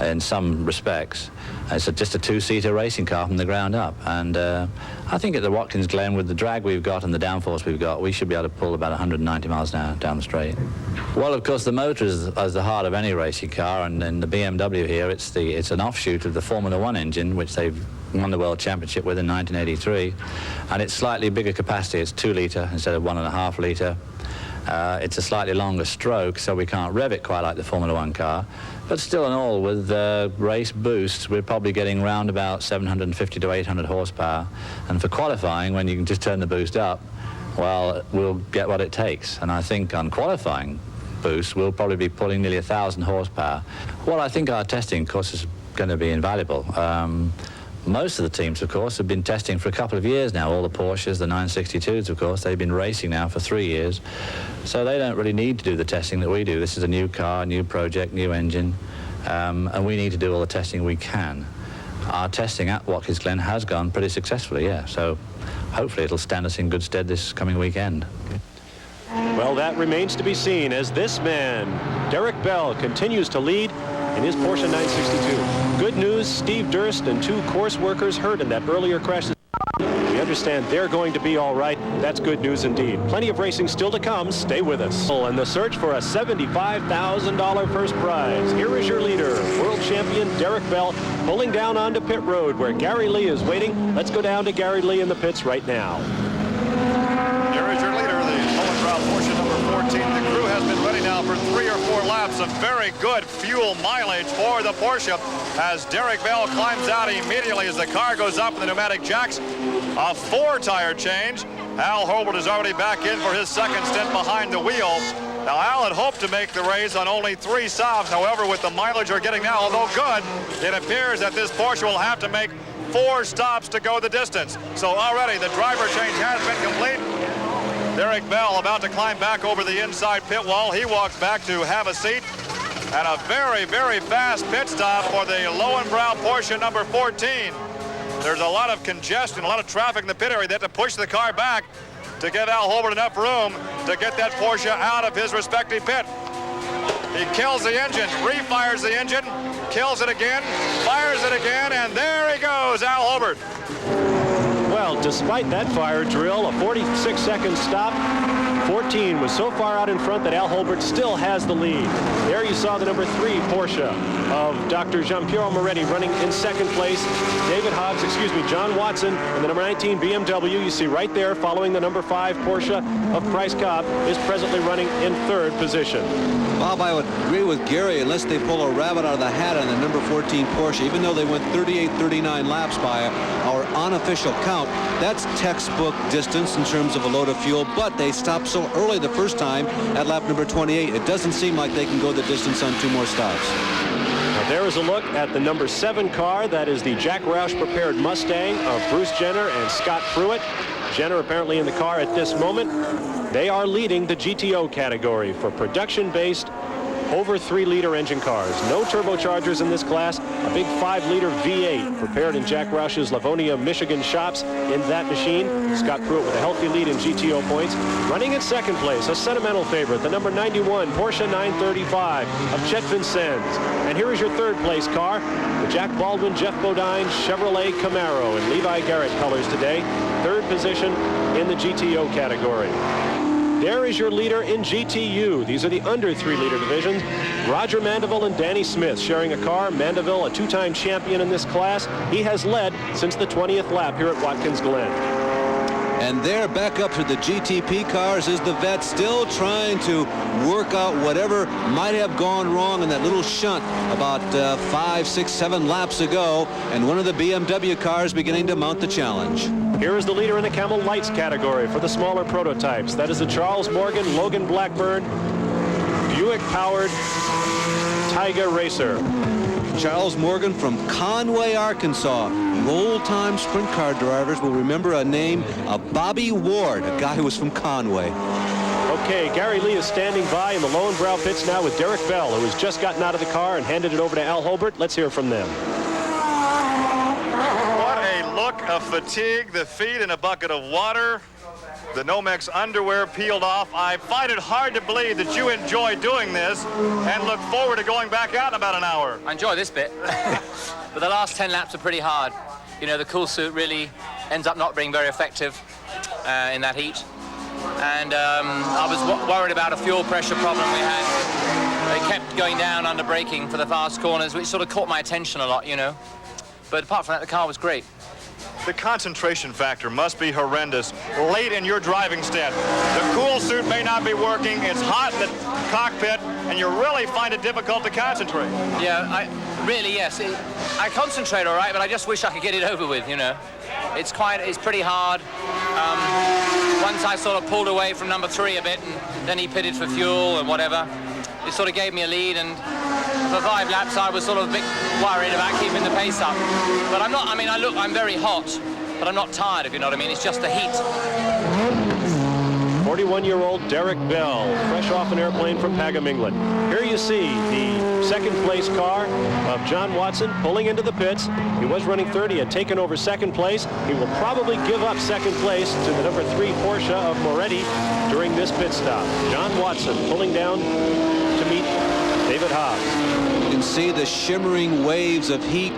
in some respects. It's just a two-seater racing car from the ground up, and I think at the Watkins Glen, with the drag we've got and the downforce we've got, we should be able to pull about 190 miles an hour down the straight. Well, of course, the motor is the heart of any racing car, and in the BMW here, it's an offshoot of the Formula One engine, which they've won the World Championship with in 1983, and it's slightly bigger capacity. It's 2 litre instead of 1.5 litre. It's a slightly longer stroke, so we can't rev it quite like the Formula One car. But still in all, with race boosts, we're probably getting round about 750 to 800 horsepower. And for qualifying, when you can just turn the boost up, well, we'll get what it takes. And I think on qualifying boosts, we'll probably be pulling nearly 1,000 horsepower. Well, I think our testing, of course, is going to be invaluable. Most of the teams, of course, have been testing for a couple of years now. All the Porsches, the 962s, of course, they've been racing now for 3 years. So they don't really need to do the testing that we do. This is a new car, new project, new engine, and we need to do all the testing we can. Our testing at Watkins Glen has gone pretty successfully, yeah. So hopefully it'll stand us in good stead this coming weekend. Well, that remains to be seen as this man, Derek Bell, continues to lead in his Porsche 962. Good news, Steve Durst and 2 course workers hurt in that earlier crash. We understand they're going to be all right. That's good news indeed. Plenty of racing still to come. Stay with us. And the search for a $75,000 first prize. Here is your leader, world champion Derek Bell, pulling down onto pit road where Gary Lee is waiting. Let's go down to Gary Lee in the pits right now. Here is your leader, the Lowenbrow Porsche number 14. The crew has been ready now for 3 or 4 laps of very good fuel mileage for the Porsche as Derek Bell climbs out immediately as the car goes up in the pneumatic jacks. A 4-tire change. Al Holbert is already back in for his second stint behind the wheel. Now, Al had hoped to make the race on only 3 stops. However, with the mileage we're getting now, although good, it appears that this Porsche will have to make 4 stops to go the distance. So already the driver change has been complete. Derek Bell about to climb back over the inside pit wall. He walks back to have a seat. And a very, very fast pit stop for the Lowenbrow Porsche number 14. There's a lot of congestion, a lot of traffic in the pit area. They have to push the car back to give Al Holbert enough room to get that Porsche out of his respective pit. He kills the engine, refires the engine, kills it again, fires it again, and there he goes, Al Holbert. Well, despite that fire drill, a 46-second stop, 14 was so far out in front that Al Holbert still has the lead. There you saw the number 3 Porsche of Dr. Giampiero Moretti running in second place. John Watson and the number 19 BMW you see right there following the number 5 Porsche of Price Cobb is presently running in 3rd position. Bob, I would agree with Gary unless they pull a rabbit out of the hat on the number 14 Porsche. Even though they went 38-39 laps by our unofficial count, that's textbook distance in terms of a load of fuel, but they stopped so early the first time at lap number 28. It doesn't seem like they can go the distance on 2 more stops. Now there is a look at the number 7 car. That is the Jack Roush prepared Mustang of Bruce Jenner and Scott Pruitt. Jenner apparently in the car at this moment. They are leading the GTO category for production-based over 3-liter engine cars. No turbochargers in this class. A big 5-liter V8 prepared in Jack Roush's Livonia, Michigan shops in that machine. Scott Pruitt with a healthy lead in GTO points. Running in second place, a sentimental favorite, the number 91 Porsche 935 of Chet Vincennes. And here is your 3rd place car, the Jack Baldwin, Jeff Bodine Chevrolet Camaro in Levi Garrett colors today. 3rd position in the GTO category. There is your leader in GTU. These are the under 3-liter divisions. Roger Mandeville and Danny Smith sharing a car. Mandeville, a 2-time champion in this class. He has led since the 20th lap here at Watkins Glen. And there, back up to the GTP cars, is the vet still trying to work out whatever might have gone wrong in that little shunt about 5, 6, 7 laps ago. And one of the BMW cars beginning to mount the challenge. Here is the leader in the Camel Lights category for the smaller prototypes. That is the Charles Morgan Logan Blackburn Buick-powered Tiger Racer. Charles Morgan from Conway, Arkansas. Old-time sprint car drivers will remember a name, Bobby Ward, a guy who was from Conway. Okay, Gary Lee is standing by in the Lowenbrow pits now with Derek Bell, who has just gotten out of the car and handed it over to Al Holbert. Let's hear from them. What a look of fatigue, the feet in a bucket of water. the Nomex underwear peeled off. I find it hard to believe that you enjoy doing this and look forward to going back out in about an hour. I enjoy this bit, but the last 10 laps are pretty hard. You know, the cool suit really ends up not being very effective in that heat. And I was worried about a fuel pressure problem we had. They kept going down under braking for the fast corners, which sort of caught my attention a lot, you know. But apart from that, the car was great. The concentration factor must be horrendous late in your driving stint. The cool suit may not be working, it's hot in the cockpit, and you really find it difficult to concentrate. Yeah, yes. I concentrate all right, but I just wish I could get it over with, you know. It's pretty hard. Once I sort of pulled away from number 3 a bit, and then he pitted for fuel and whatever. It sort of gave me a lead, and for 5 laps I was sort of a bit worried about keeping the pace up. But I'm not, I'm very hot, but I'm not tired, if you know what I mean. It's just the heat. 41-year-old Derek Bell, fresh off an airplane from Pagham, England. Here you see the second place car of John Watson pulling into the pits. He was running third. He had taken over second place. He will probably give up second place to the number 3 Porsche of Moretti during this pit stop. John Watson pulling down to meet David Hobbs. You can see the shimmering waves of heat.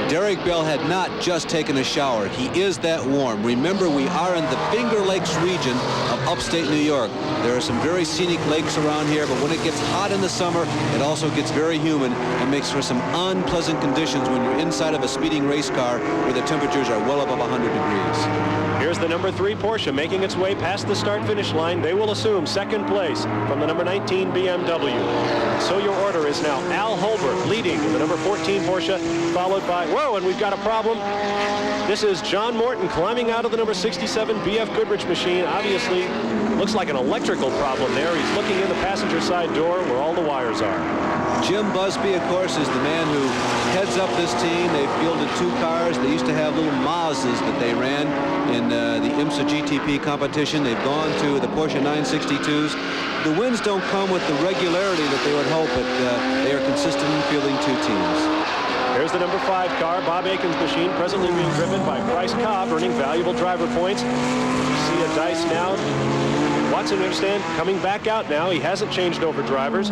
Derek Bell had not just taken a shower. He is that warm. Remember, we are in the Finger Lakes region of upstate New York. There are some very scenic lakes around here, but when it gets hot in the summer, it also gets very humid and makes for some unpleasant conditions when you're inside of a speeding race car where the temperatures are well above 100 degrees. Here's the number 3 Porsche making its way past the start-finish line. They will assume second place from the number 19 BMW. So your order is now Al Holbert leading the number 14 Porsche, followed by, whoa, and we've got a problem. This is John Morton climbing out of the number 67 BF Goodrich machine. Obviously, looks like an electrical problem there. He's looking in the passenger side door where all the wires are. Jim Busby, of course, is the man who heads up this team. They've fielded 2 cars. They used to have little Mazdas that they ran in the IMSA GTP competition. They've gone to the Porsche 962s. The wins don't come with the regularity that they would hope, but they are consistent in fielding 2 teams. Here's the number 5 car, Bob Aiken's machine, presently being driven by Bryce Cobb, earning valuable driver points. You see a dice now. Watson, understand, coming back out now. He hasn't changed over drivers.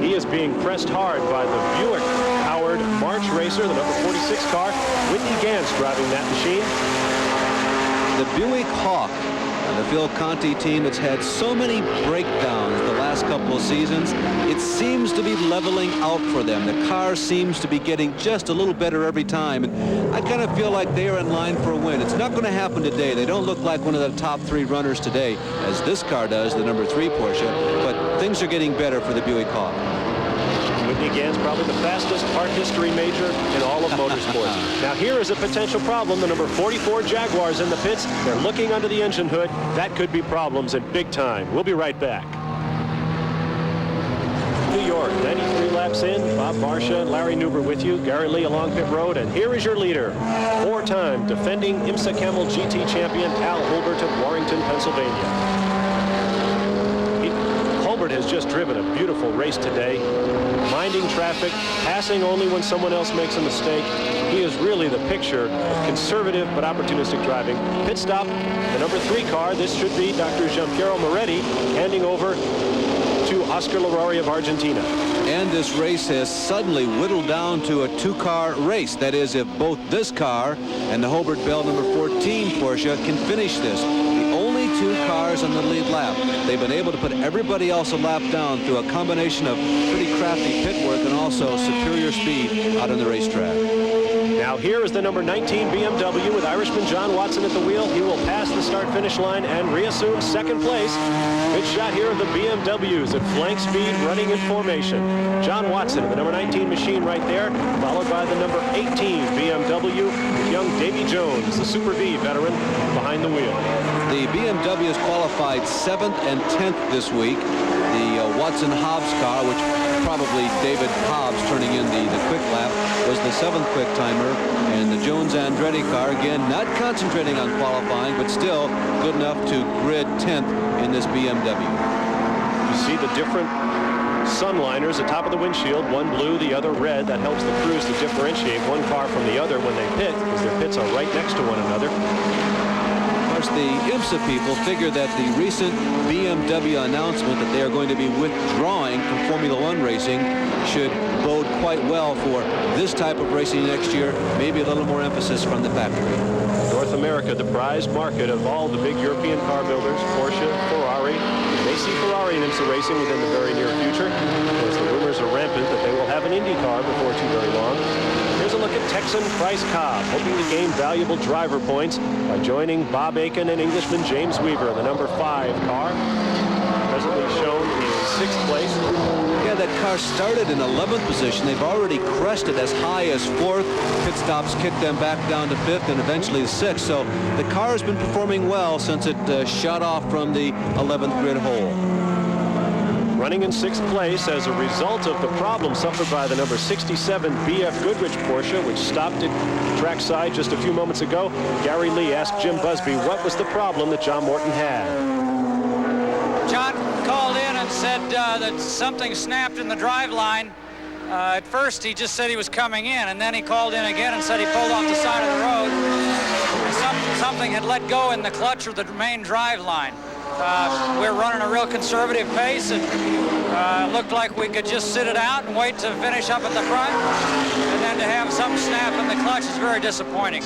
He is being pressed hard by the Buick-powered March Racer, the number 46 car. Whitney Gantz driving that machine. The Buick Hawk, the Phil Conti team that's had so many breakdowns the last couple of seasons, it seems to be leveling out for them. The car seems to be getting just a little better every time, and I kind of feel like they are in line for a win. It's not going to happen today. They don't look like one of the top 3 runners today, as this car does, the number 3 Porsche, but things are getting better for the Buick Hawk. Whitney Gantz, probably the fastest art history major in all of motorsports. Now here is a potential problem. The number 44 Jaguars in the pits. They're looking under the engine hood. That could be problems in big time. We'll be right back. New York, 93 laps in. Bob Barsha and Larry Newber with you. Gary Lee along pit road. And here is your leader, 4-time defending IMSA Camel GT champion Al Holbert of Warrington, Pennsylvania. Holbert has just driven a beautiful race today, minding traffic, passing only when someone else makes a mistake. He is really the picture of conservative but opportunistic driving. Pit stop, the number 3 car. This should be Dr. Giampiero Moretti handing over to Oscar Larori of Argentina. And this race has suddenly whittled down to a 2-car race. That is, if both this car and the Holbert Bell number 14 Porsche can finish this. The only 2 cars on the lead lap. They've been able to put everybody else a lap down through a combination of pretty crafty pit work and also superior speed out on the racetrack. Now here is the number 19 BMW with Irishman John Watson at the wheel. He will pass the start-finish line and reassume second place. Good shot here of the BMWs at flank speed running in formation. John Watson in the number 19 machine right there, followed by the number 18 BMW with young Davy Jones, the Super V veteran, behind the wheel. The BMWs qualified 7th and 10th this week. The Watson-Hobbs car, which probably David Hobbs turning in the quick lap, was the 7th quick timer, and the Jones-Andretti car, again, not concentrating on qualifying, but still good enough to grid 10th in this BMW. You see the different sunliners atop of the windshield, one blue, the other red. That helps the crews to differentiate one car from the other when they pit, because their pits are right next to one another. course, the IMSA people figure that the recent BMW announcement that they are going to be withdrawing from Formula One racing should bode quite well for this type of racing next year, maybe a little more emphasis from the factory. North America, the prized market of all the big European car builders, Porsche, Ferrari. You may see Ferrari in IMSA racing within the very near future. Of course, the rumors are rampant that they will have an Indy car before too very long. Here's a look at Texan Bryce Cobb, hoping to gain valuable driver points by joining Bob Aiken and Englishman James Weaver in the number 5 car, presently shown in 6th place. Yeah, that car started in 11th position. They've already crested as high as 4th. Pit stops kicked them back down to 5th and eventually 6th. So the car has been performing well since it shot off from the 11th grid hole. Running in 6th place as a result of the problem suffered by the number 67 BF Goodrich Porsche, which stopped at trackside just a few moments ago. Gary Lee asked Jim Busby what was the problem that John Morton had. John called in and said that something snapped in the drive line. At first he just said he was coming in, and then he called in again and said he pulled off the side of the road. Something had let go in the clutch of the main drive line. We're running a real conservative pace, and looked like we could just sit it out and wait to finish up at the front, and then to have some snap in the clutch is very disappointing.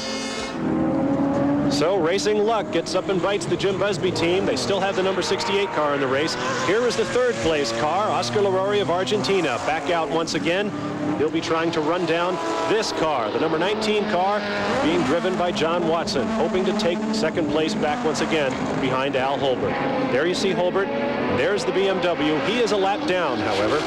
So Racing Luck gets up and bites the Jim Busby team. They still have the number 68 car in the race. Here is the 3rd place car, Oscar Larori of Argentina, back out once again. He'll be trying to run down this car, the number 19 car, being driven by John Watson, hoping to take 2nd place back once again behind Al Holbert. There you see Holbert. There's the BMW. He is a lap down, however.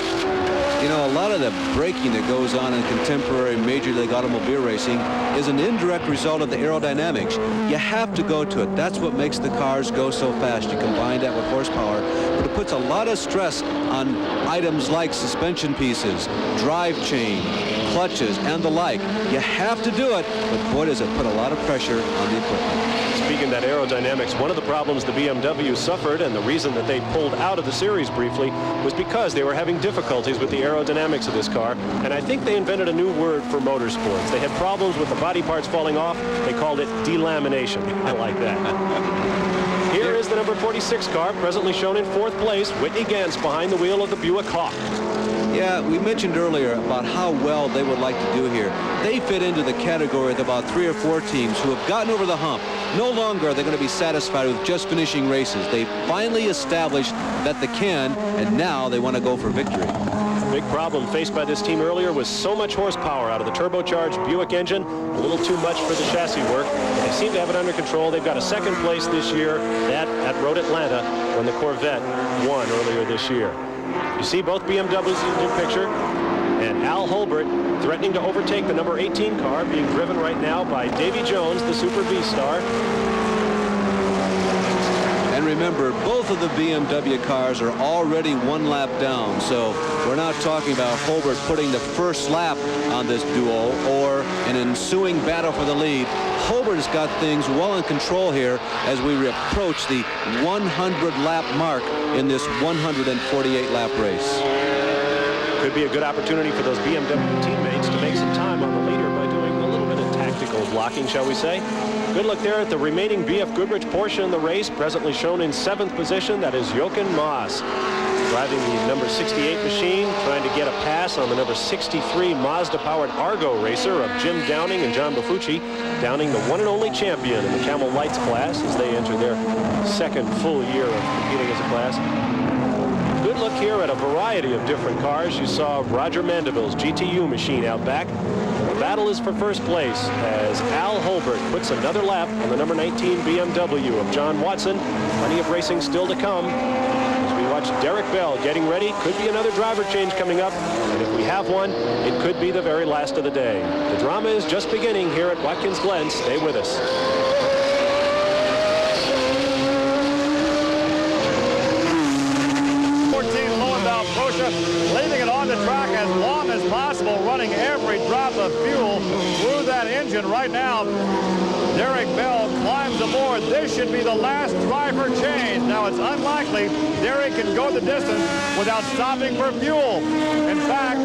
You know, a lot of the braking that goes on in contemporary Major League automobile racing is an indirect result of the aerodynamics. You have to go to it. That's what makes the cars go so fast. You combine that with horsepower, but it puts a lot of stress on items like suspension pieces, drive chain, clutches, and the like. You have to do it, but boy, does it put a lot of pressure on the equipment. Speaking of that aerodynamics, one of the problems the BMW suffered, and the reason that they pulled out of the series briefly, was because they were having difficulties with the aerodynamics of this car. And I think they invented a new word for motorsports. They had problems with the body parts falling off. They called it delamination. I like that. Here is the number 46 car, presently shown in 4th place, Whitney Gantz behind the wheel of the Buick Hawk. Yeah, we mentioned earlier about how well they would like to do here. They fit into the category of about 3 or 4 teams who have gotten over the hump. No longer are they going to be satisfied with just finishing races. They finally established that they can, and now they want to go for victory. The big problem faced by this team earlier was so much horsepower out of the turbocharged Buick engine, a little too much for the chassis work. They seem to have it under control. They've got a 2nd place this year, that at Road Atlanta, when the Corvette won earlier this year. You see both BMWs in the picture, and Al Holbert threatening to overtake the number 18 car, being driven right now by Davy Jones, the Super V-Star. And remember, both of the BMW cars are already 1 lap down, so we're not talking about Holbert putting the first lap on this duo or an ensuing battle for the lead. Holbert has got things well in control here as we approach the 100-lap mark in this 148-lap race. Could be a good opportunity for those BMW teammates to make some time on the leader by doing a little bit of tactical blocking, shall we say. Good look there at the remaining BF Goodrich Porsche in the race, presently shown in 7th position. That is Jochen Maas, driving the number 68 machine, trying to get a pass on the number 63 Mazda-powered Argo racer of Jim Downing and John Bafucci. Downing, the one and only champion in the Camel Lights class as they enter their 2nd full year of competing as a class. Good look here at a variety of different cars. You saw Roger Mandeville's GTU machine out back. The battle is for 1st place as Al Holbert puts another lap on the number 19 BMW of John Watson. Plenty of racing still to come. As we watch Derek Bell getting ready, could be another driver change coming up. And if we have one, it could be the very last of the day. The drama is just beginning here at Watkins Glen. Stay with us. Leaving it on the track as long as possible, running every drop of fuel through that engine right now. Derek Bell climbs aboard. This should be the last driver change. Now, it's unlikely Derek can go the distance without stopping for fuel. In fact,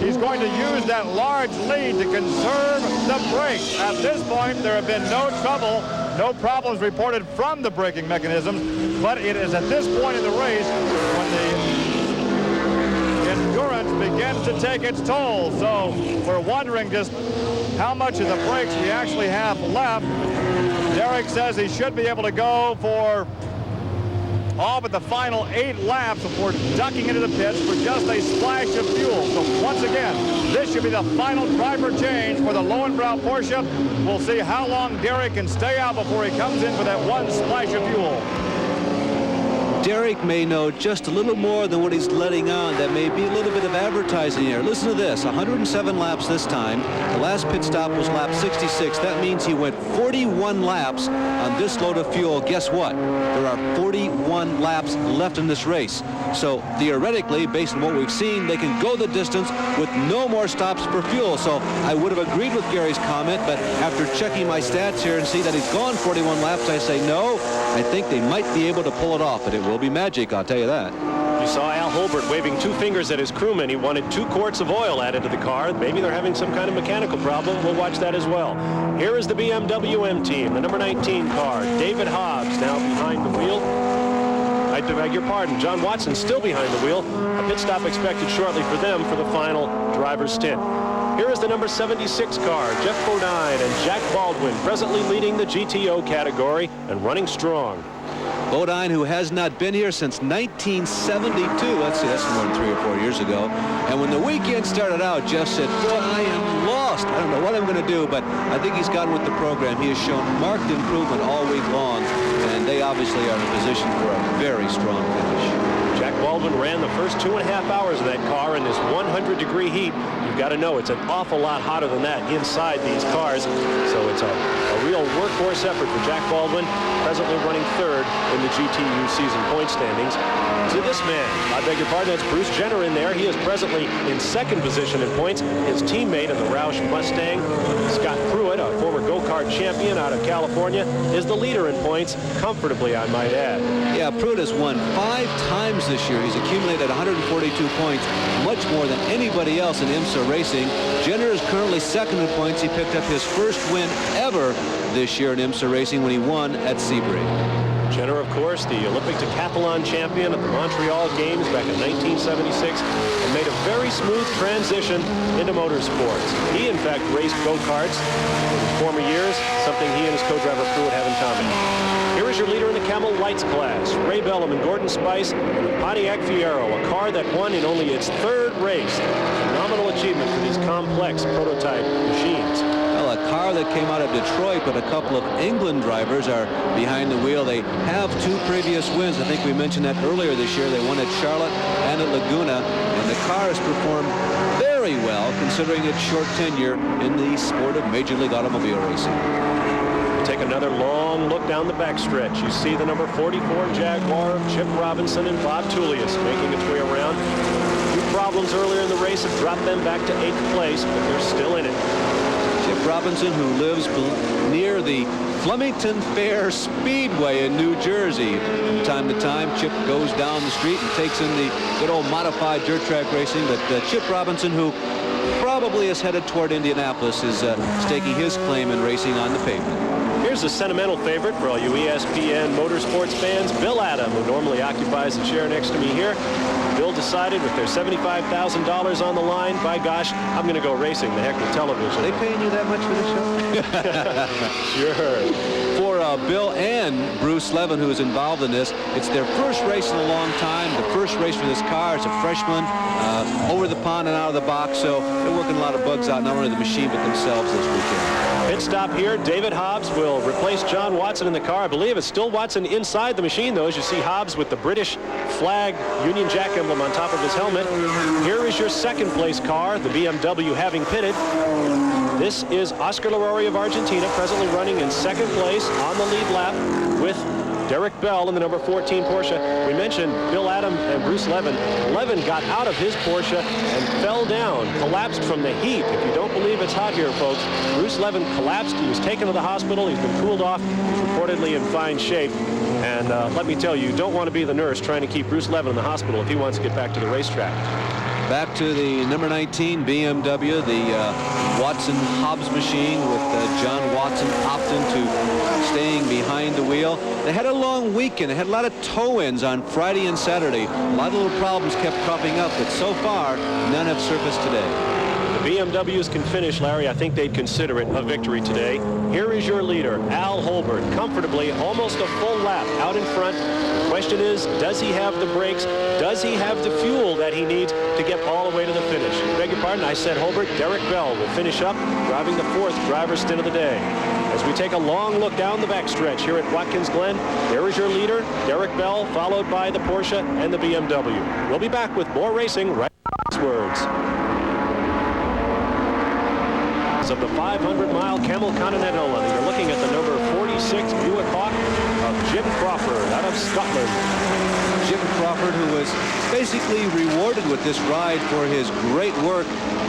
he's going to use that large lead to conserve the brakes. At this point, there have been no trouble, no problems reported from the braking mechanisms, but it is at this point in the race when the endurance begins to take its toll. So we're wondering just how much of the brakes we actually have left. Derek says he should be able to go for all but the final 8 laps before ducking into the pits for just a splash of fuel. So once again, this should be the final driver change for the Lowenbrow Porsche. We'll see how long Derek can stay out before he comes in for that one splash of fuel. Derek may know just a little more than what he's letting on. That may be a little bit of advertising here. Listen to this, 107 laps this time. The last pit stop was lap 66. That means he went 41 laps on this load of fuel. Guess what? There are 41 laps left in this race. So theoretically, based on what we've seen, they can go the distance with no more stops for fuel. So I would have agreed with Gary's comment, but after checking my stats here and see that he's gone 41 laps, I say no. I think they might be able to pull it off, but it will be magic, I'll tell you that. You saw Al Holbert waving 2 fingers at his crewman. He wanted 2 quarts of oil added to the car. Maybe they're having some kind of mechanical problem. We'll watch that as well. Here is the BMW M team, the number 19 car. David Hobbs now behind the wheel. I beg your pardon. John Watson still behind the wheel. A pit stop expected shortly for them for the final driver's stint. Here is the number 76 car, Jeff Bodine and Jack Baldwin, presently leading the GTO category and running strong. Bodine, who has not been here since 1972. Let's see, that's more than 3 or 4 years ago. And when the weekend started out, Jeff said, "Boy, I am lost. I don't know what I'm going to do," but I think he's gotten with the program. He has shown marked improvement all week long, and they obviously are in position for a very strong finish. Jack Baldwin ran the first 2.5 hours of that car in this 100-degree heat. You've got to know it's an awful lot hotter than that inside these cars. So it's a real workhorse effort for Jack Baldwin, presently running 3rd in the GTU season point standings. To this man, I beg your pardon, that's Bruce Jenner in there. He is presently in 2nd position in points. His teammate in the Roush Mustang, Scott Pruitt, a former go-kart champion out of California, is the leader in points, comfortably, I might add. Yeah, Pruitt has won 5 times this year. He's accumulated 142 points, much more than anybody else in IMSA racing. Jenner is currently 2nd in points. He picked up his first win ever this year in IMSA racing when he won at Sebring. Jenner, of course, the Olympic decathlon champion at the Montreal Games back in 1976, and made a very smooth transition into motorsports. He, in fact, raced go-karts in former years, something he and his co-driver Pruitt have in common. Here is your leader in the Camel Lights class, Ray Bellum and Gordon Spice, and the Pontiac Fiero, a car that won in only its 3rd race. Phenomenal achievement for these complex prototype machines. Well, a car that came out of Detroit, but a couple of England drivers are behind the wheel. They have 2 previous wins. I think we mentioned that earlier this year. They won at Charlotte and at Laguna, and the car has performed very well considering its short tenure in the sport of Major League Automobile racing. Take another long look down the backstretch. You see the number 44 Jaguar of Chip Robinson and Bob Tullius making its way around. A few problems earlier in the race have dropped them back to 8th place, but they're still in it. Chip Robinson, who lives near the Flemington Fair Speedway in New Jersey. From time to time, Chip goes down the street and takes in the good old modified dirt track racing. But Chip Robinson, who probably is headed toward Indianapolis, is staking his claim in racing on the pavement. Here's a sentimental favorite for all you ESPN motorsports fans, Bill Adam, who normally occupies the chair next to me here. Bill decided with their $75,000 on the line, by gosh, I'm going to go racing the heck with television. Are they paying you that much for the show? Sure. For Bill and Bruce Levin, who is involved in this, it's their first race in a long time. The first race for this car is a freshman, over the pond and out of the box, so they're working a lot of bugs out, not only the machine, but themselves this weekend. Pit stop here. David Hobbs will replace John Watson in the car. I believe it's still Watson inside the machine, though, as you see Hobbs with the British flag Union Jack emblem on top of his helmet. Here is your 2nd place car, the BMW having pitted. This is Oscar Larori of Argentina, presently running in second place on the lead lap with Derek Bell in the number 14 Porsche. We mentioned Bill Adam and Bruce Levin. Levin got out of his Porsche and fell down, collapsed from the heat. If you don't believe it's hot here, folks, Bruce Levin collapsed. He was taken to the hospital. He's been cooled off. He's reportedly in fine shape. And let me tell you, you don't want to be the nurse trying to keep Bruce Levin in the hospital if he wants to get back to the racetrack. Back to the number 19 BMW, the Watson Hobbs machine with John Watson Opton to staying behind the wheel. They had a long weekend. They had a lot of toe-ins on Friday and Saturday. A lot of little problems kept cropping up, but so far, none have surfaced today. The BMWs can finish, Larry. I think they'd consider it a victory today. Here is your leader, Al Holbert, comfortably almost a full lap out in front. The question is, does he have the brakes? Does he have the fuel that he needs to get all the way to the finish? I beg your pardon, I said Holbert. Derek Bell will finish up, driving the 4th driver's stint of the day. As we take a long look down the backstretch here at Watkins Glen, there is your leader, Derek Bell, followed by the Porsche and the BMW. We'll be back with more racing right afterwards. Of the 500-mile Camel Continental, and you're looking at the number 46 Buick Hawk of Jim Crawford out of Scotland. Jim Crawford, who was basically rewarded with this ride for his great work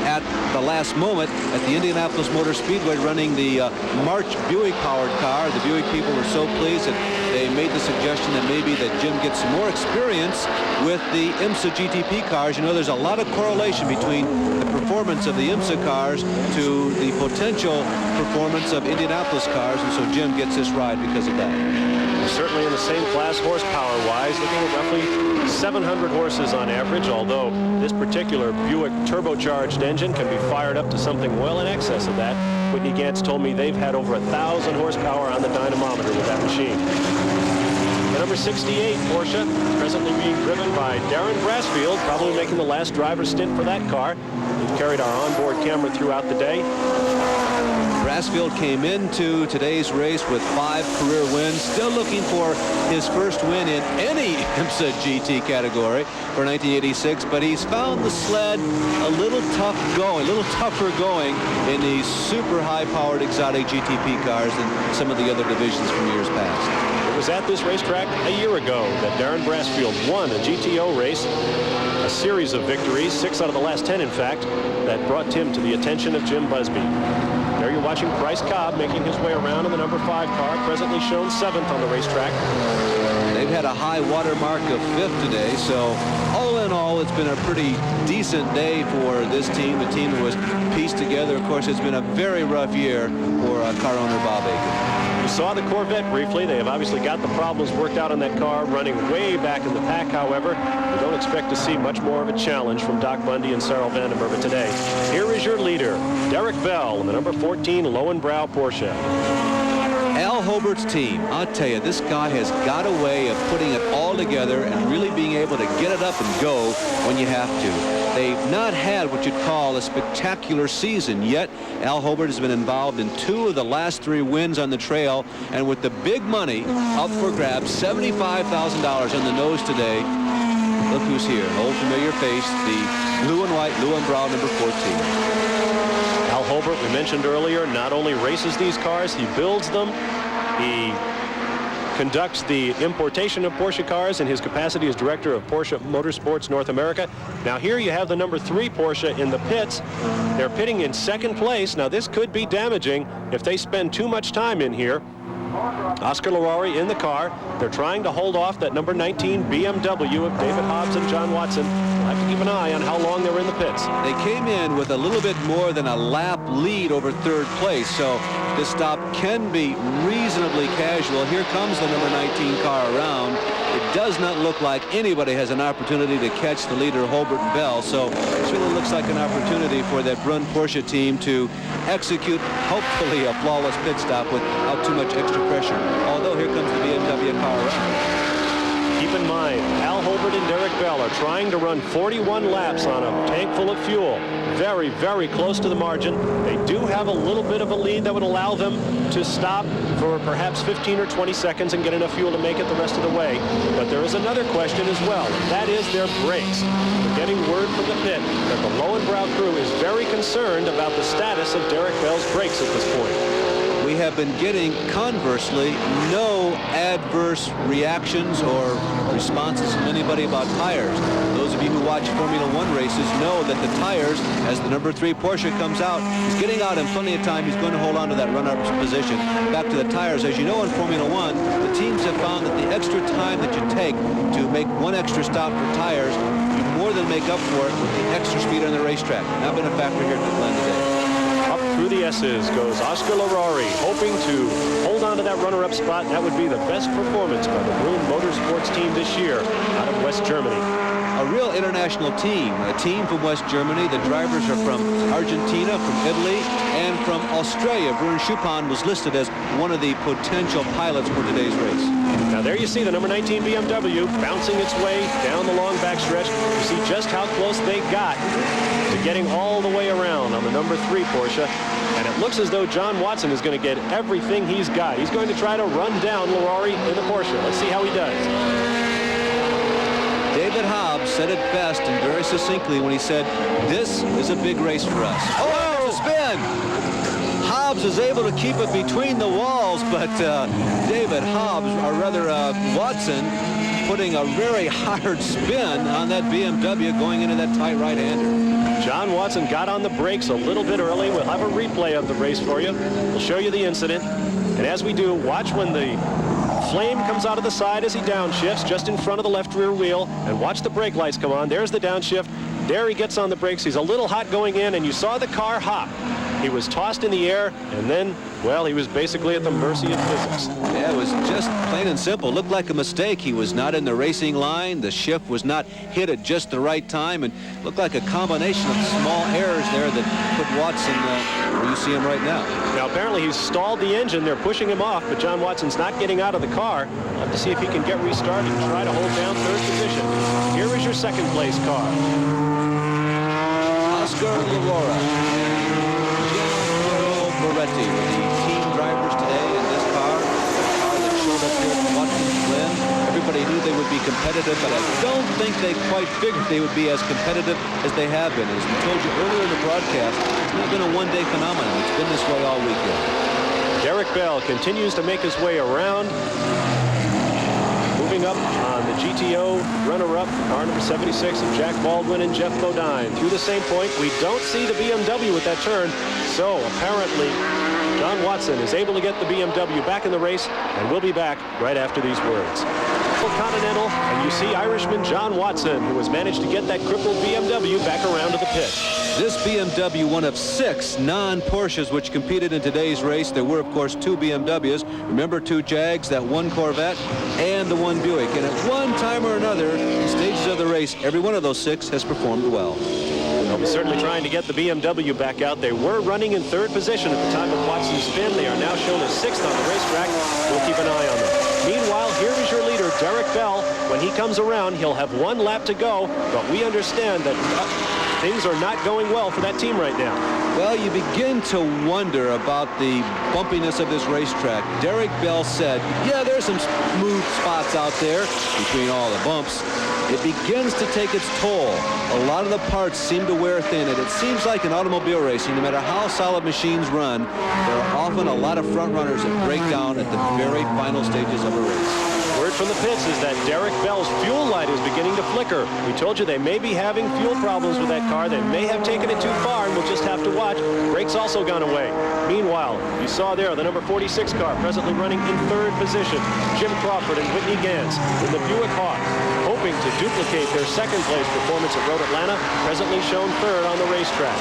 at the last moment at the Indianapolis Motor Speedway running the March Buick-powered car. The Buick people were so pleased that they made the suggestion that maybe that Jim gets some more experience with the IMSA GTP cars. You know, there's a lot of correlation between the performance of the IMSA cars to the potential performance of Indianapolis cars, and so Jim gets this ride because of that. Certainly in the same class horsepower-wise, looking at roughly 700 horses on average, although this particular Buick turbocharged engine can be fired up to something well in excess of that. Whitney Gantz told me they've had over 1,000 horsepower on the dynamometer with that machine. The number 68 Porsche is presently being driven by Darren Brasfield, probably making the last driver's stint for that car. We've carried our onboard camera throughout the day. Brasfield came into today's race with 5 career wins, still looking for his first win in any IMSA GT category for 1986, but he's found the sled a little tougher going in these super high-powered exotic GTP cars than some of the other divisions from years past. It was at this racetrack a year ago that Darren Brasfield won a GTO race, a series of victories, 6 out of the last 10, in fact, that brought him to the attention of Jim Busby. There you're watching Bryce Cobb making his way around in the number 5 car, presently shown 7th on the racetrack. They've had a high water mark of 5th today, so all in all, it's been a pretty decent day for this team, the team that was pieced together. Of course, it's been a very rough year for car owner Bob Aiken. You saw the Corvette briefly. They have obviously got the problems worked out on that car, running way back in the pack, however. We don't expect to see much more of a challenge from Doc Bundy and Cyril Vandenbergen today. Here is your leader, Derek Bell, in the number 14 Lowenbrow Porsche. Al Holbert's team, I'll tell you, this guy has got a way of putting it all together and really being able to get it up and go when you have to. They've not had what you'd call a spectacular season yet. Al Holbert has been involved in 2 of the last 3 wins on the trail, and with the big money up for grabs, $75,000 on the nose today. Look who's here, an old familiar face, the blue and white Lowenbrow number 14. Al Holbert, we mentioned earlier, not only races these cars, he builds them. He conducts the importation of Porsche cars in his capacity as director of Porsche Motorsports North America. Now here you have the number 3 Porsche in the pits. They're pitting in 2nd place. Now this could be damaging if they spend too much time in here. Oscar Larori in the car. They're trying to hold off that number 19 BMW of David Hobbs and John Watson. We'll have to keep an eye on how long they're in the pits. They came in with a little bit more than a lap lead over 3rd place, so this stop can be reasonably casual. Here comes the number 19 car around. It does not look like anybody has an opportunity to catch the leader, Holbert and Bell, so it really looks like an opportunity for that Brun Porsche team to execute, hopefully, a flawless pit stop without too much extra pressure. Although here comes the BMW car around. Keep in mind, Al Holbert and Derek Bell are trying to run 41 laps on a tank full of fuel. Very, very close to the margin. They do have a little bit of a lead that would allow them to stop for perhaps 15 or 20 seconds and get enough fuel to make it the rest of the way. But there is another question as well, and that is their brakes. We're getting word from the pit that the Lowenbrow crew is very concerned about the status of Derek Bell's brakes at this point. We have been getting, conversely, no adverse reactions or responses from anybody about tires. Those of you who watch Formula One races know that the tires, as the number 3 Porsche comes out, he's getting out in plenty of time. He's going to hold on to that run-up position. Back to the tires. As you know, in Formula One, the teams have found that the extra time that you take to make one extra stop for tires, you more than make up for it with the extra speed on the racetrack. Not been a factor here at Glen today. Up through the S's goes Oscar Larari, hoping to hold on to that runner-up spot. That would be the best performance by the Bruin Motorsports team this year out of West Germany. A real international team, a team from West Germany. The drivers are from Argentina, from Italy, and from Australia. Bruin Schuppan was listed as one of the potential pilots for today's race. Now there you see the number 19 BMW bouncing its way down the long backstretch. You see just how close they got to getting all the way around on the number 3 Porsche. And it looks as though John Watson is going to get everything he's got. He's going to try to run down Larari in the Porsche. Let's see how he does. David Hobbs said it best and very succinctly when he said, "This is a big race for us." Oh, there's a spin! Hobbs is able to keep it between the walls, but David Hobbs, or rather Watson, putting a very hard spin on that BMW going into that tight right-hander. John Watson got on the brakes a little bit early. We'll have a replay of the race for you. We'll show you the incident. And as we do, watch when the flame comes out of the side as he downshifts just in front of the left rear wheel, and watch the brake lights come on. There's the downshift. There he gets on the brakes. He's a little hot going in, and you saw the car hop. He was tossed in the air, and then, well, he was basically at the mercy of physics. Yeah, it was just plain and simple. Looked like a mistake. He was not in the racing line. The shift was not hit at just the right time, and looked like a combination of small errors there that put Watson where you see him right now. Now, apparently he's stalled the engine. They're pushing him off, but John Watson's not getting out of the car. We'll have to see if he can get restarted and try to hold down third position. Here is your second place car. Oscar Larari. Moretti were the team drivers today in this car. The car that showed up here at Watkins Glen. Everybody knew they would be competitive, but I don't think they quite figured they would be as competitive as they have been. As we told you earlier in the broadcast, it's not been a one-day phenomenon. It's been this way all weekend. Derek Bell continues to make his way around. Moving up on the GTO runner-up, car number 76 of Jack Baldwin and Jeff Bodine. Through the same point, we don't see the BMW at that turn, so apparently John Watson is able to get the BMW back in the race, and we'll be back right after these words. Continental, and you see Irishman John Watson, who has managed to get that crippled BMW back around to the pit. This BMW, one of 6 non-Porsches which competed in today's race. There were, of course, 2 BMWs. Remember, 2 Jags, that 1 Corvette, and the 1 Buick. And at one time or another, in stages of the race, every one of those 6 has performed well. They'll be certainly trying to get the BMW back out. They were running in 3rd position at the time of Watson's spin. They are now shown as 6th on the racetrack. We'll keep an eye on them. Meanwhile, here is your leader, Derek Bell. When he comes around, he'll have 1 lap to go, but we understand that things are not going well for that team right now. Well, you begin to wonder about the bumpiness of this racetrack. Derek Bell said, yeah, there's some smooth spots out there between all the bumps. It begins to take its toll. A lot of the parts seem to wear thin, and it seems like in automobile racing, no matter how solid machines run, there are often a lot of front runners that break down at the very final stages of a race. Word from the pits is that Derek Bell's fuel light is beginning to flicker. We told you they may be having fuel problems with that car. They may have taken it too far, and we'll just have to watch. Brakes also gone away. Meanwhile, you saw there the number 46 car presently running in 3rd position. Jim Crawford and Whitney Gantz in the Buick Hawk, hoping to duplicate their 2nd place performance at Road Atlanta, presently shown 3rd on the racetrack.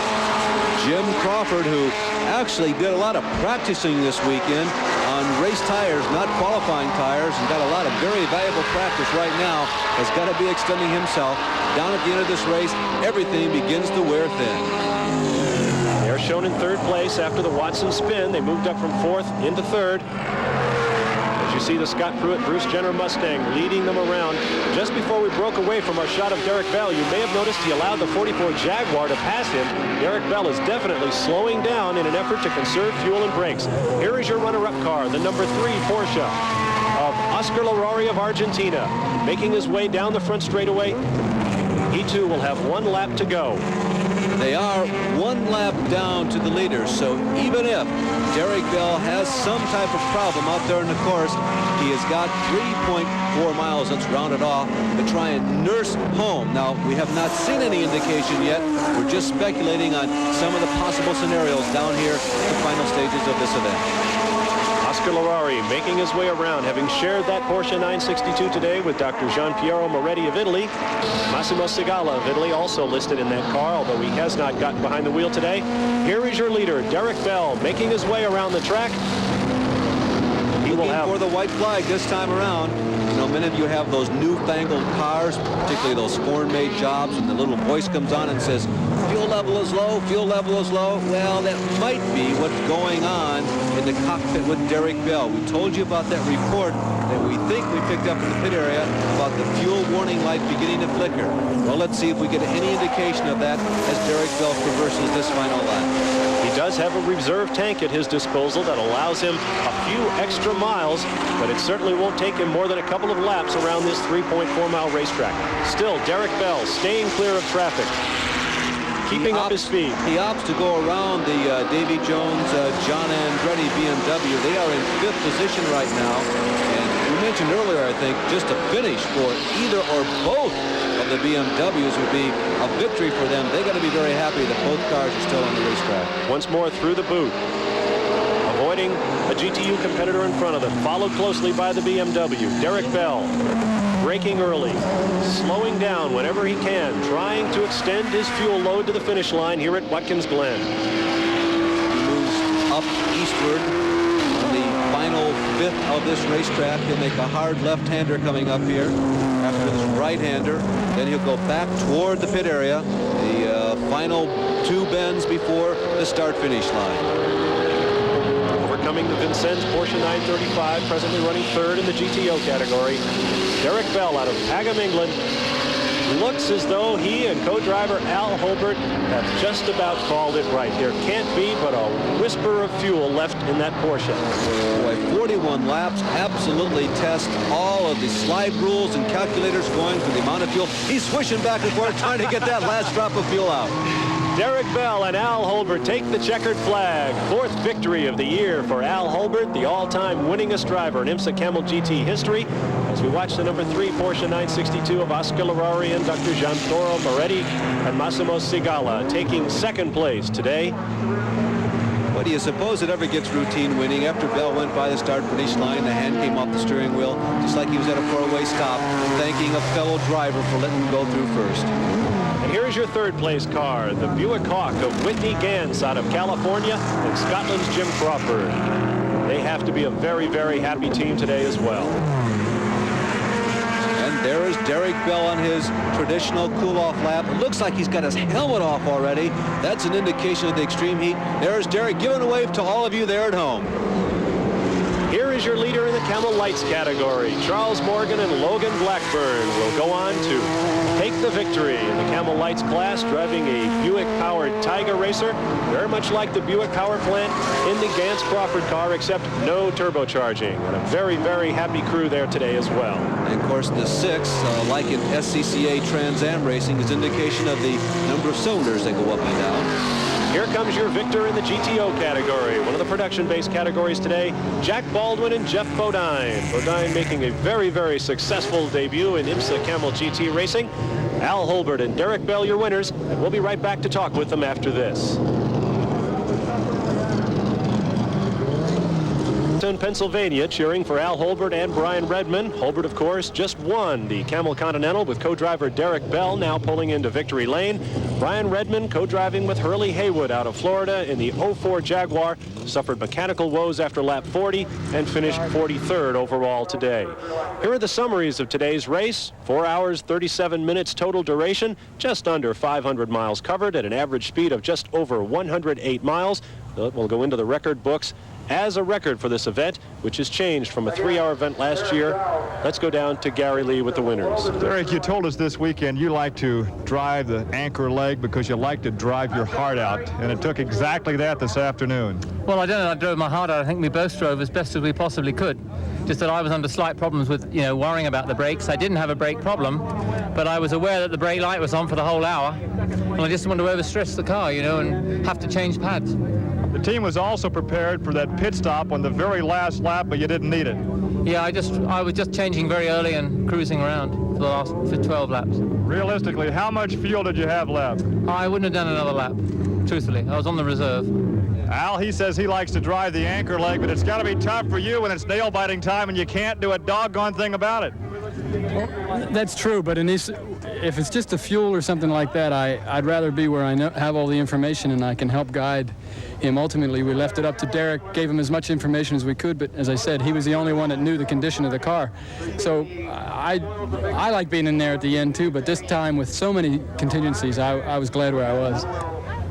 Jim Crawford, who actually did a lot of practicing this weekend on race tires, not qualifying tires, and got a lot of very valuable practice right now, has got to be extending himself. Down at the end of this race, everything begins to wear thin. They're shown in 3rd place after the Watson spin. They moved up from 4th into 3rd. As you see the Scott Pruitt Bruce Jenner Mustang leading them around. Just before we broke away from our shot of Derek Bell, you may have noticed he allowed the 44 Jaguar to pass him. Derek Bell is definitely slowing down in an effort to conserve fuel and brakes. Here is your runner-up car, the number 3 Porsche of Oscar Larari of Argentina, making his way down the front straightaway. He too will have 1 lap to go. They are 1 lap down to the leaders, so even if Derek Bell has some type of problem out there in the course, he has got 3.4 miles, let's round it off, to try and nurse home. Now, we have not seen any indication yet. We're just speculating on some of the possible scenarios down here at the final stages of this event. Oscar Larari making his way around, having shared that Porsche 962 today with Dr. Gian Piero Moretti of Italy. Massimo Sigala of Italy also listed in that car, although he has not gotten behind the wheel today. Here is your leader, Derek Bell, making his way around the track. He will have for the white flag this time around. You know, many of you have those newfangled cars, particularly those foreign-made jobs, and the little voice comes on and says, fuel level is low, fuel level is low. Well, that might be what's going on in the cockpit with Derek Bell. We told you about that report that we think we picked up in the pit area about the fuel warning light beginning to flicker. Well, let's see if we get any indication of that as Derek Bell traverses this final lap. He does have a reserve tank at his disposal that allows him a few extra miles, but it certainly won't take him more than a couple of laps around this 3.4-mile racetrack. Still, Derek Bell staying clear of traffic, keeping up his speed. He opts to go around the Davy Jones, John Andretti BMW. They are in 5th position right now. And we mentioned earlier, I think, just a finish for either or both of the BMWs would be a victory for them. They got to be very happy that both cars are still on the racetrack. Once more through the boot, avoiding a GTU competitor in front of them, followed closely by the BMW. Derek Bell braking early, slowing down whenever he can, trying to extend his fuel load to the finish line here at Watkins Glen. He moves up eastward on the final 5th of this racetrack. He'll make a hard left-hander coming up here after this right-hander. Then he'll go back toward the pit area, the final 2 bends before the start-finish line. Overcoming the Vincennes Porsche 935, presently running 3rd in the GTO category. Derek Bell out of Pagham, England. Looks as though he and co-driver Al Holbert have just about called it right. There can't be but a whisper of fuel left in that Porsche. Boy, 41 laps absolutely test all of the slide rules and calculators going for the amount of fuel. He's swishing back and forth trying to get that last drop of fuel out. Derek Bell and Al Holbert take the checkered flag. 4th victory of the year for Al Holbert, the all-time winningest driver in IMSA Camel GT history. As we watch the number 3 Porsche 962 of Oscar Larari and Dr. Gian Piero Moretti and Massimo Sigala taking 2nd place today. What do you suppose it ever gets routine winning? After Bell went by the start-finish line, the hand came off the steering wheel, just like he was at a 4-way stop, thanking a fellow driver for letting him go through first. And here's your 3rd place car, the Buick Hawk of Whitney Gans out of California and Scotland's Jim Crawford. They have to be a very, very happy team today as well. And there is Derek Bell on his traditional cool-off lap. It looks like he's got his helmet off already. That's an indication of the extreme heat. There's Derek giving a wave to all of you there at home. Here is your leader in the Camel Lights category. Charles Morgan and Logan Blackburn will go on to take the victory in the Camel Lights class, driving a Buick-powered Tiger Racer, very much like the Buick power plant in the Gans Crawford car, except no turbocharging. And a very, very happy crew there today as well. And of course, the 6, like in SCCA Trans Am racing, is indication of the number of cylinders that go up and down. Here comes your victor in the GTO category, one of the production-based categories today, Jack Baldwin and Jeff Bodine. Bodine making a very, very successful debut in IMSA Camel GT racing. Al Holbert and Derek Bell, your winners, and we'll be right back to talk with them after this. In Pennsylvania, cheering for Al Holbert and Brian Redman. Holbert, of course, just won the Camel Continental with co-driver Derek Bell now pulling into victory lane. Brian Redman co-driving with Hurley Haywood out of Florida in the 04 Jaguar, suffered mechanical woes after lap 40 and finished 43rd overall today. Here are the summaries of today's race. 4 hours, 37 minutes total duration, just under 500 miles covered at an average speed of just over 108 miles. We'll go into the record books as a record for this event, which has changed from a 3-hour event last year. Let's go down to Gary Lee with the winners. Derek, you told us this weekend you like to drive the anchor leg because you like to drive your heart out, and it took exactly that this afternoon. Well, I don't know. I drove my heart out. I think we both drove as best as we possibly could. Just that I was under slight problems with, worrying about the brakes. I didn't have a brake problem, but I was aware that the brake light was on for the whole hour, and I just wanted to overstress the car, and have to change pads. The team was also prepared for that pit stop on the very last lap, but you didn't need it. Yeah, I was just changing very early and cruising around for 12 laps. Realistically, how much fuel did you have left? I wouldn't have done another lap, truthfully. I was on the reserve. Al, he says he likes to drive the anchor leg, but it's got to be tough for you when it's nail-biting time and you can't do a doggone thing about it. Well, that's true, but if it's just a fuel or something like that, I'd rather be where I have all the information and I can help guide him. Ultimately, we left it up to Derek, gave him as much information as we could, but as I said, he was the only one that knew the condition of the car. So I like being in there at the end too, but this time with so many contingencies, I was glad where I was.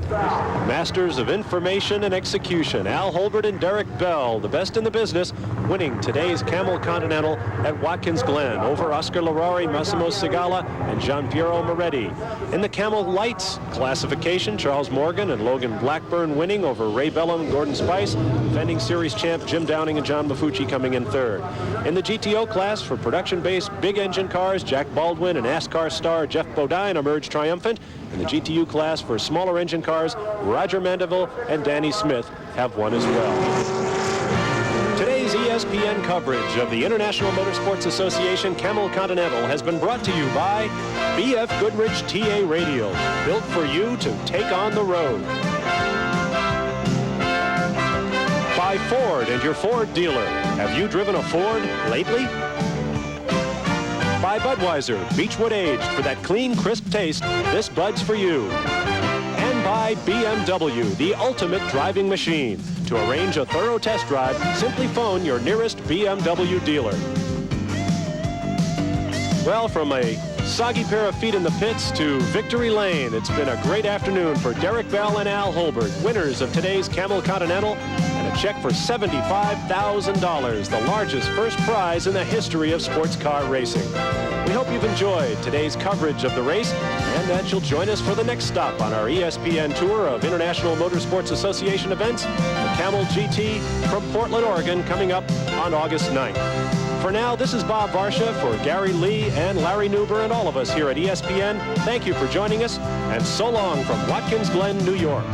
Masters of information and execution, Al Holbert and Derek Bell, the best in the business, winning today's Camel Continental at Watkins Glen over Oscar Larari, Massimo Segala, and Gianpiero Moretti. In the Camel Lights classification, Charles Morgan and Logan Blackburn winning over Ray Bellum and Gordon Spice, defending series champ Jim Downing and John Mafucci coming in third. In the GTO class for production-based big engine cars, Jack Baldwin and NASCAR star Jeff Bodine emerged triumphant. In the GTU class for smaller engine cars, Roger Mandeville and Danny Smith have won as well. Today's ESPN coverage of the International Motorsports Association Camel Continental has been brought to you by BF Goodrich TA Radio, built for you to take on the road. By Ford and your Ford dealer. Have you driven a Ford lately? By Budweiser, Beechwood Aged, for that clean, crisp taste, this Bud's for you. And by BMW, the ultimate driving machine. To arrange a thorough test drive, simply phone your nearest BMW dealer. Well, from a soggy pair of feet in the pits to victory lane, it's been a great afternoon for Derek Bell and Al Holbert, winners of today's Camel Continental, and a check for $75,000, the largest first prize in the history of sports car racing. We hope you've enjoyed today's coverage of the race and that you'll join us for the next stop on our ESPN tour of International Motorsports Association events, the Camel GT from Portland, Oregon, coming up on August 9th. For now, this is Bob Varsha for Gary Lee and Larry Newber and all of us here at ESPN. Thank you for joining us, and so long from Watkins Glen, New York.